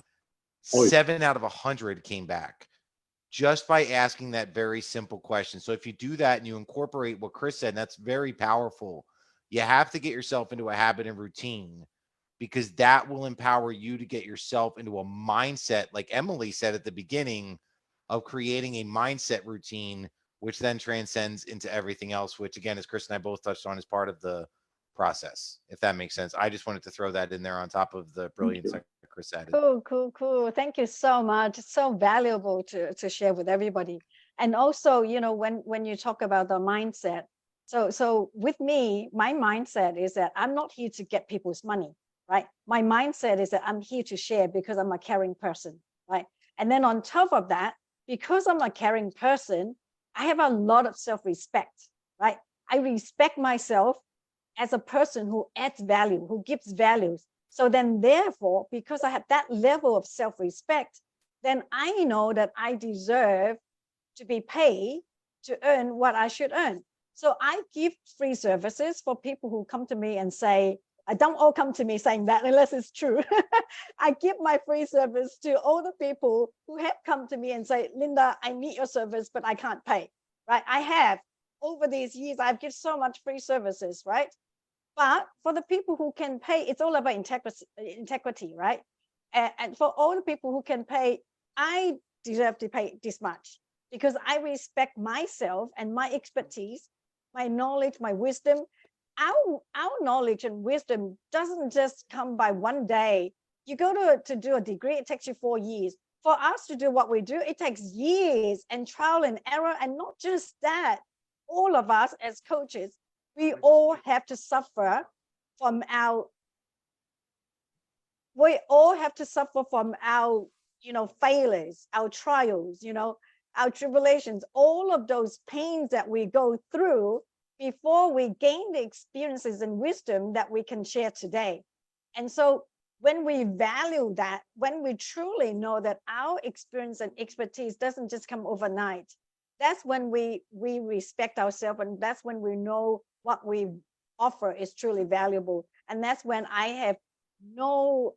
7 out of 100 came back just by asking that very simple question. So if you do that and you incorporate what Chris said, and that's very powerful, you have to get yourself into a habit and routine, because that will empower you to get yourself into a mindset, like Emily said at the beginning, of creating a mindset routine, which then transcends into everything else, which again, as Chris and I both touched on, is part of the process, if that makes sense. I just wanted to throw that in there on top of the brilliance that Chris added. Cool. Thank you so much. It's so valuable to share with everybody. And also, you know, when you talk about the mindset, so with me, my mindset is that I'm not here to get people's money, right? My mindset is that I'm here to share because I'm a caring person, right? And then on top of that, because I'm a caring person, I have a lot of self-respect, right? I respect myself as a person who adds value, who gives values. So then therefore, because I have that level of self-respect, then I know that I deserve to be paid to earn what I should earn. So I give free services for people who come to me and say, I don't all come to me saying that unless it's true. I give my free service to all the people who have come to me and say, Linda, I need your service, but I can't pay, right? I have, over these years, I've given so much free services, right? But for the people who can pay, it's all about integrity, right? And for all the people who can pay, I deserve to pay this much because I respect myself and my expertise, my knowledge, my wisdom. Our knowledge and wisdom doesn't just come by one day. You go to do a degree, it takes you 4 years. For us to do what we do, it takes years and trial and error. And not just that, all of us as coaches, we all have to suffer from our failures, our trials, our tribulations, all of those pains that we go through before we gain the experiences and wisdom that we can share today. And so when we value that, when we truly know that our experience and expertise doesn't just come overnight, that's when we respect ourselves, and that's when we know what we offer is truly valuable. And that's when I have no,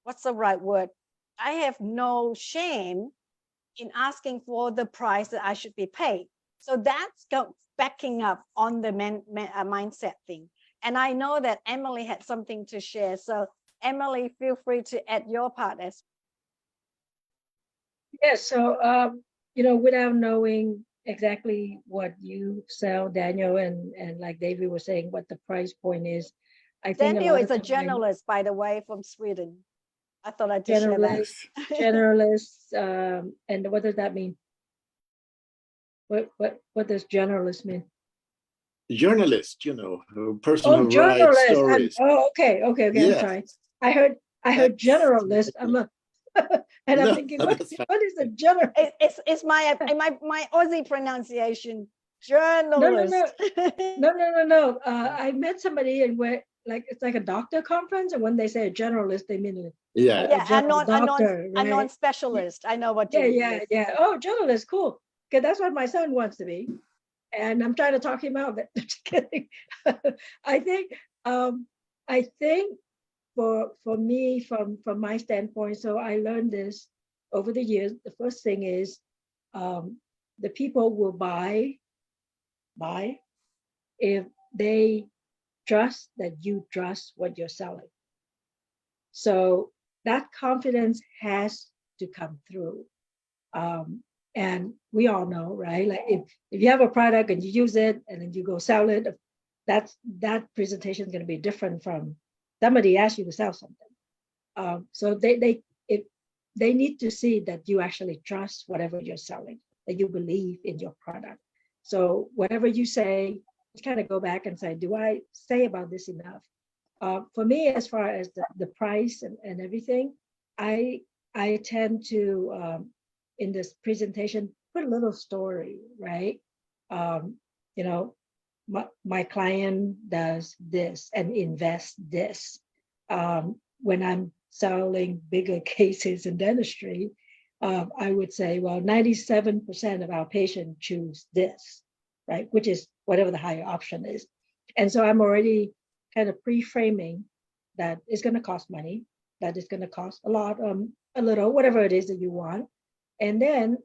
what's the right word? I have no shame in asking for the price that I should be paid. So that's backing up on the mindset thing. And I know that Emily had something to share. So Emily, feel free to add your part as Yes, so without knowing exactly what you sell, Daniel, and like David was saying, what the price point is, I think Daniel is a journalist, by the way, from Sweden. I thought I'd just share that. Generalist, and what does that mean? What does generalist mean? Journalist, a person Oh, who writes journalist. stories. Okay. I'm Yes. sorry. I heard That's- generalist. And I'm No, thinking, that's fine. what is a general? It's my Aussie pronunciation. Journalist. No. I met somebody and where like it's like a doctor conference, and when they say a generalist, they mean Yeah. Yeah, general doctor, a right? non-specialist. I know what you mean. Yeah. Oh, journalist, cool. Because that's what my son wants to be, and I'm trying to talk him out of it. Just kidding. I think I think for me, from my standpoint, so I learned this over the years. The first thing is the people will buy if they trust that you trust what you're selling. So that confidence has to come through. And we all know, right? Like if you have a product and you use it and then you go sell it, that presentation is going to be different from somebody asks you to sell something. So they need to see that you actually trust whatever you're selling, that you believe in your product. So whatever you say, you kind of go back and say, do I say about this enough? For me, as far as the price and everything, I tend to, in this presentation, put a little story, right? You know, my client does this and invests this. When I'm selling bigger cases in dentistry, I would say, well, 97% of our patients choose this, right? Which is whatever the higher option is. And so I'm already kind of pre-framing that it's going to cost money, that it's going to cost a lot, a little, whatever it is that you want. And then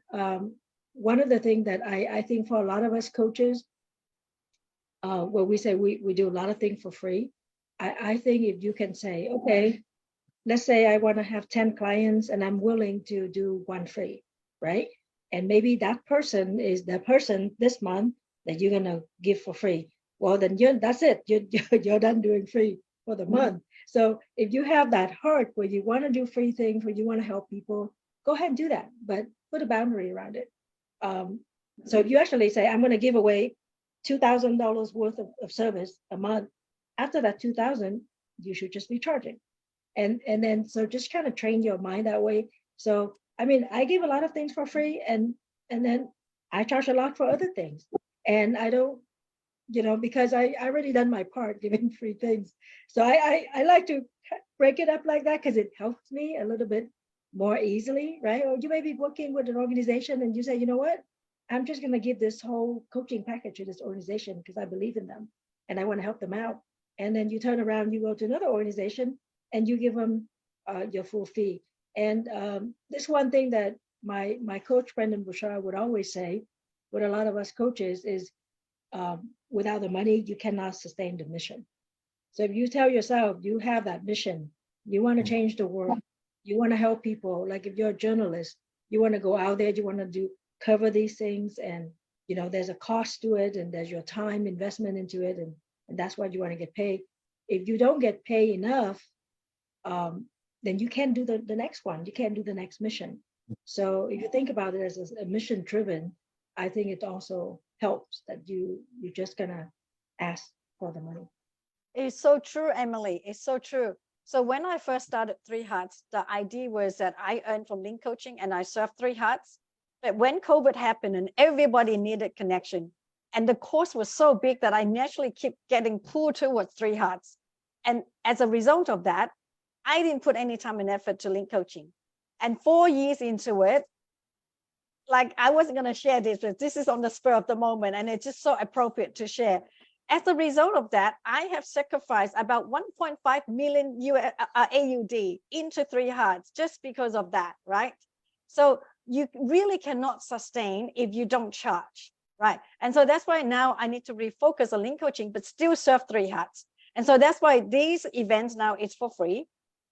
one of the things that I think for a lot of us coaches, where we say we do a lot of things for free, I think if you can say, okay, let's say I want to have 10 clients and I'm willing to do one free, right? And maybe that person is the person this month that you're going to give for free. Well, then that's it. You're done doing free for the month. So if you have that heart where you want to do free things, where you want to help people, go ahead and do that, but put a boundary around it. So if you actually say, I'm going to give away $2,000 worth of service a month, after that 2,000, you should just be charging. And then, so just kind of train your mind that way. So, I mean, I give a lot of things for free and then I charge a lot for other things. And I don't, because I already done my part giving free things. So I like to break it up like that because it helps me a little bit more easily, right? Or you may be working with an organization and you say, you know what? I'm just going to give this whole coaching package to this organization because I believe in them and I want to help them out. And then you turn around, you go to another organization and you give them your full fee. And this one thing that my coach, Brendan Bouchard, would always say, with a lot of us coaches is, without the money, you cannot sustain the mission. So if you tell yourself you have that mission, you want to change the world, you want to help people, like if you're a journalist, you want to go out there, you want to cover these things, and there's a cost to it, and there's your time investment into it, and that's what you want to get paid. If you don't get paid enough, then you can't do the next one. You can't do the next mission. So if you think about it as a mission driven, I think it also helps that you're just gonna ask for the money. It's so true, Emily. It's so true. So when I first started 3Hearts, the idea was that I earned from link coaching and I served 3Hearts. But when COVID happened and everybody needed connection, and the course was so big that I naturally kept getting pulled towards 3Hearts. And as a result of that, I didn't put any time and effort to link coaching. And 4 years into it, like I wasn't going to share this, but this is on the spur of the moment, and it's just so appropriate to share. As a result of that, I have sacrificed about 1.5 million AUD into 3Hearts just because of that, right? So you really cannot sustain if you don't charge, right? And so that's why now I need to refocus on link coaching, but still serve 3Hearts. And so that's why these events now is for free.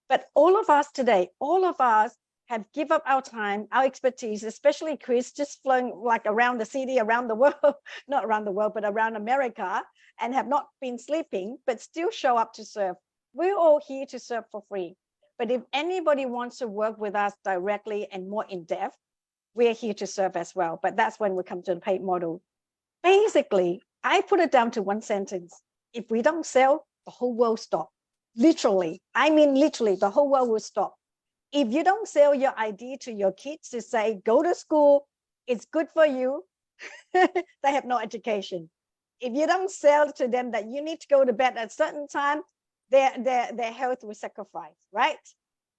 But all of us today, all of us have give up our time, our expertise, especially Chris, just flowing like around the city, around the world, not around the world, but around America, and have not been sleeping, but still show up to serve. We're all here to serve for free. But if anybody wants to work with us directly and more in depth, we're here to serve as well. But that's when we come to the paid model. Basically, I put it down to one sentence. If we don't sell, the whole world stop. Literally, I mean, literally, the whole world will stop. If you don't sell your idea to your kids to say, go to school, it's good for you, they have no education. If you don't sell to them that you need to go to bed at a certain time, their health will sacrifice, right?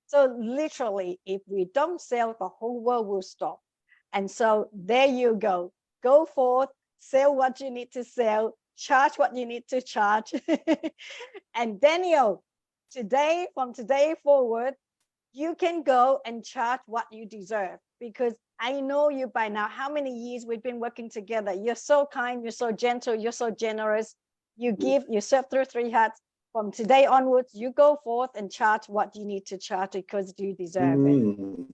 So literally, if we don't sell, the whole world will stop. And so there you go. Go forth, sell what you need to sell, charge what you need to charge. And Daniel, today, from today forward, you can go and charge what you deserve, because I know you by now, how many years we've been working together. You're so kind, you're so gentle, you're so generous. You give, you serve through 3Hearts. From today onwards, you go forth and charge what you need to charge because you deserve it.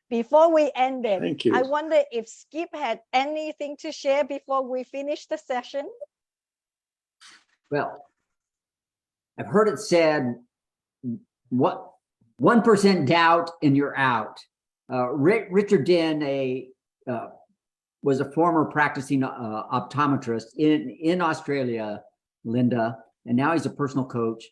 Before we end it, Thank you. I wonder if Skip had anything to share before we finish the session. Well, I've heard it said, what 1% doubt and you're out. Richard Din was a former practicing optometrist in Australia, Linda, and now he's a personal coach.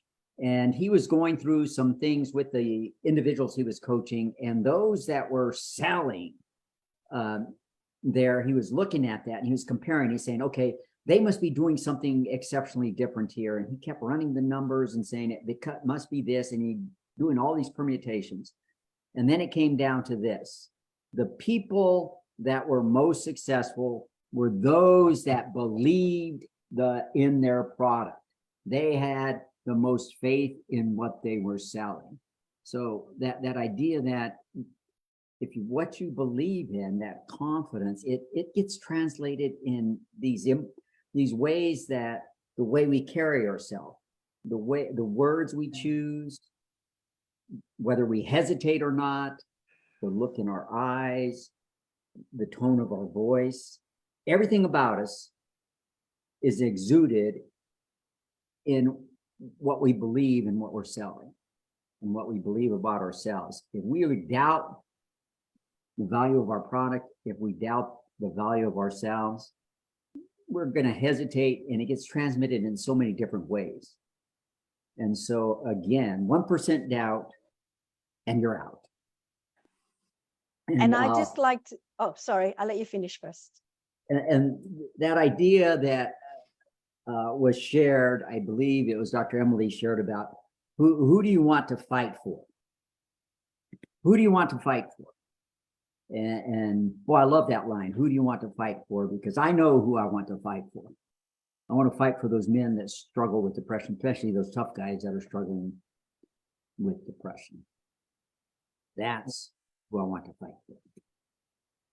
And he was going through some things with the individuals he was coaching, and those that were selling there, he was looking at that and he was comparing. He's saying, okay, they must be doing something exceptionally different here. And he kept running the numbers and saying the cut must be this, and he doing all these permutations. And then it came down to this: the people that were most successful were those that believed in their product. They had the most faith in what they were selling. So that idea that if what you believe in, that confidence, it gets translated in these ways, that the way we carry ourselves, the words we choose, whether we hesitate or not, the look in our eyes, the tone of our voice, everything about us is exuded in what we believe and what we're selling and what we believe about ourselves. If we doubt the value of our product, if we doubt the value of ourselves, we're going to hesitate, and it gets transmitted in so many different ways. And so again, 1% doubt and you're out. And I just like to, oh, sorry, I'll let you finish first. And that idea that was shared, I believe it was Dr. Emily shared about who do you want to fight for? Who do you want to fight for? And boy, I love that line. Who do you want to fight for? Because I know who I want to fight for. I want to fight for those men that struggle with depression, especially those tough guys that are struggling with depression. That's who I want to fight for.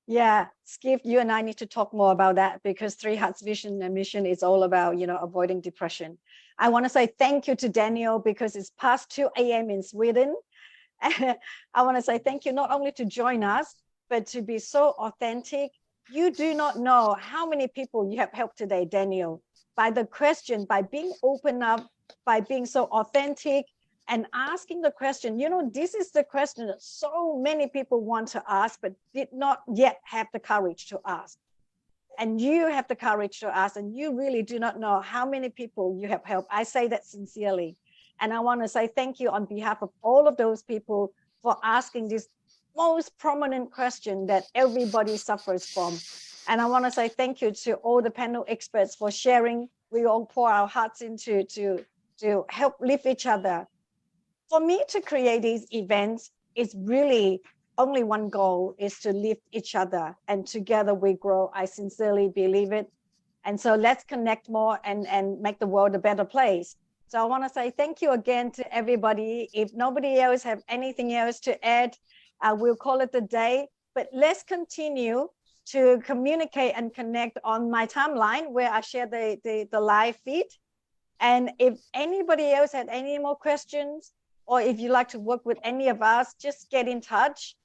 Yeah, Skip, you and I need to talk more about that, because 3Hearts vision and mission is all about, avoiding depression. I want to say thank you to Daniel, because it's past 2 a.m. in Sweden. I want to say thank you not only to join us, but to be so authentic. You do not know how many people you have helped today, Daniel, by the question, by being open up, by being so authentic and asking the question. This is the question that so many people want to ask, but did not yet have the courage to ask. And you have the courage to ask, and you really do not know how many people you have helped. I say that sincerely. And I want to say thank you on behalf of all of those people for asking this most prominent question that everybody suffers from. And I want to say thank you to all the panel experts for sharing. We all pour our hearts into to help lift each other. For me to create these events is really only one goal, is to lift each other, and together we grow. I sincerely believe it. And so let's connect more and make the world a better place. So I want to say thank you again to everybody. If nobody else have anything else to add, we'll call it a day. But let's continue to communicate and connect on my timeline, where I share the live feed. And if anybody else had any more questions, or if you like to work with any of us, just get in touch.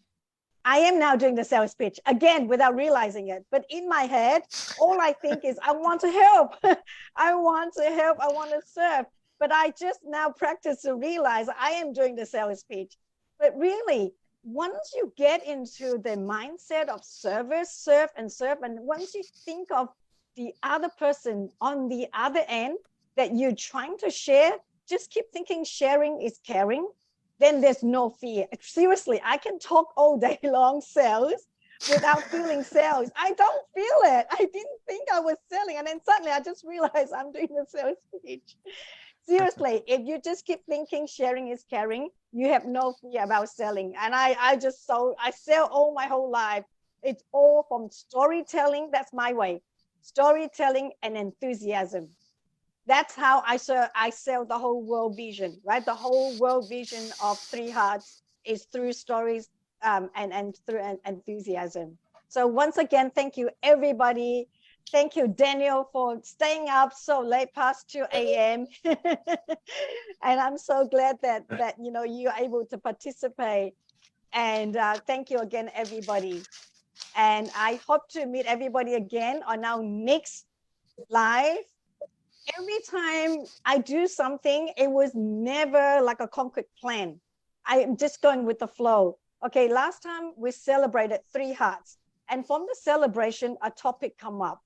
I am now doing the sales pitch again without realizing it. But in my head, all I think is I want to help. I want to help. I want to serve. But I just now practice to realize I am doing the sales pitch. But really, once you get into the mindset of service, serve, and once you think of the other person on the other end that you're trying to share, just keep thinking sharing is caring. Then there's no fear. Seriously, I can talk all day long sales without feeling sales. I don't feel it. I didn't think I was selling. And then suddenly I just realized I'm doing the sales speech. Seriously, if you just keep thinking sharing is caring, you have no fear about selling. And I sell all my whole life. It's all from storytelling. That's my way. Storytelling and enthusiasm. That's how I sell the whole world vision, right? The whole world vision of 3Hearts is through stories and through enthusiasm. So once again, thank you, everybody. Thank you, Daniel, for staying up so late, past 2 a.m. And I'm so glad that you're able to participate. And thank you again, everybody. And I hope to meet everybody again on our next live. Every time I do something, it was never like a concrete plan. I'm just going with the flow. Okay, last time we celebrated 3Hearts, and from the celebration, a topic come up.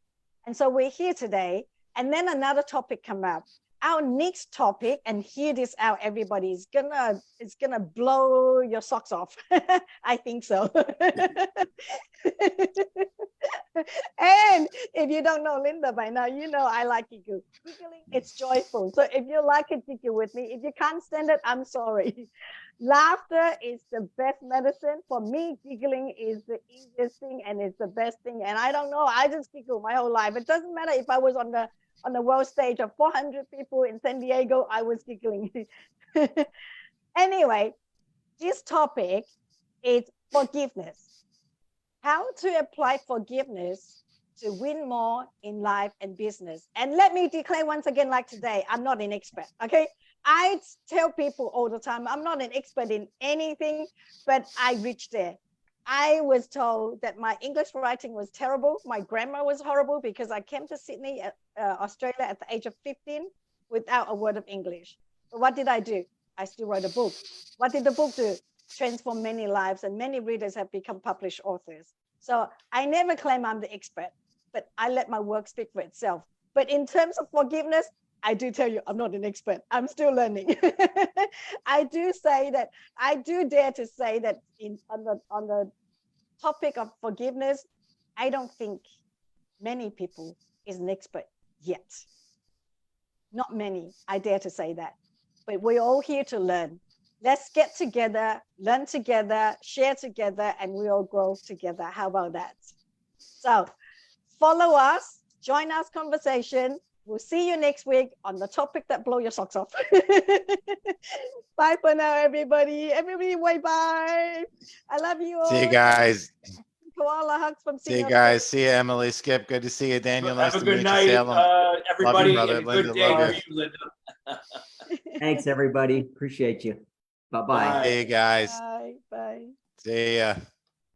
And so we're here today, and then another topic come up. Our next topic, and hear this out, everybody, it's gonna blow your socks off. I think so. And if you don't know Linda by now, you know I like giggle. Giggling, it's joyful. So if you like it, giggle with me. If you can't stand it, I'm sorry. Laughter is the best medicine. For me, giggling is the easiest thing and it's the best thing. And I don't know, I just giggle my whole life. It doesn't matter if I was on the world stage of 400 people in San Diego, I was giggling. Anyway, this topic is forgiveness. How to apply forgiveness to win more in life and business. And let me declare once again, like today, I'm not an expert, okay? I tell people all the time, I'm not an expert in anything, but I reached there. I was told that my English writing was terrible. My grammar was horrible because I came to Sydney, Australia at the age of 15 without a word of English. But what did I do? I still wrote a book. What did the book do? Transform many lives, and many readers have become published authors. So I never claim I'm the expert, but I let my work speak for itself. But in terms of forgiveness, I do tell you, I'm not an expert. I'm still learning. I do dare to say that on the topic of forgiveness, I don't think many people is an expert yet. Not many, I dare to say that. But we're all here to learn. Let's get together, learn together, share together, and we all grow together. How about that? So follow us, join us conversation. We'll see you next week on the topic that blow your socks off. Bye for now, everybody. Everybody, wave bye. I love you all. See you guys. Koala hugs from See you Singapore. guys. See you, Emily. Skip. Good to see you, Daniel. Nice Have a to good meet night, you, Salem. everybody. brother. And a Linda, good day love for you, Linda. Thanks, everybody. Appreciate you. Bye-bye. Bye. See you guys. Bye. Bye. See ya.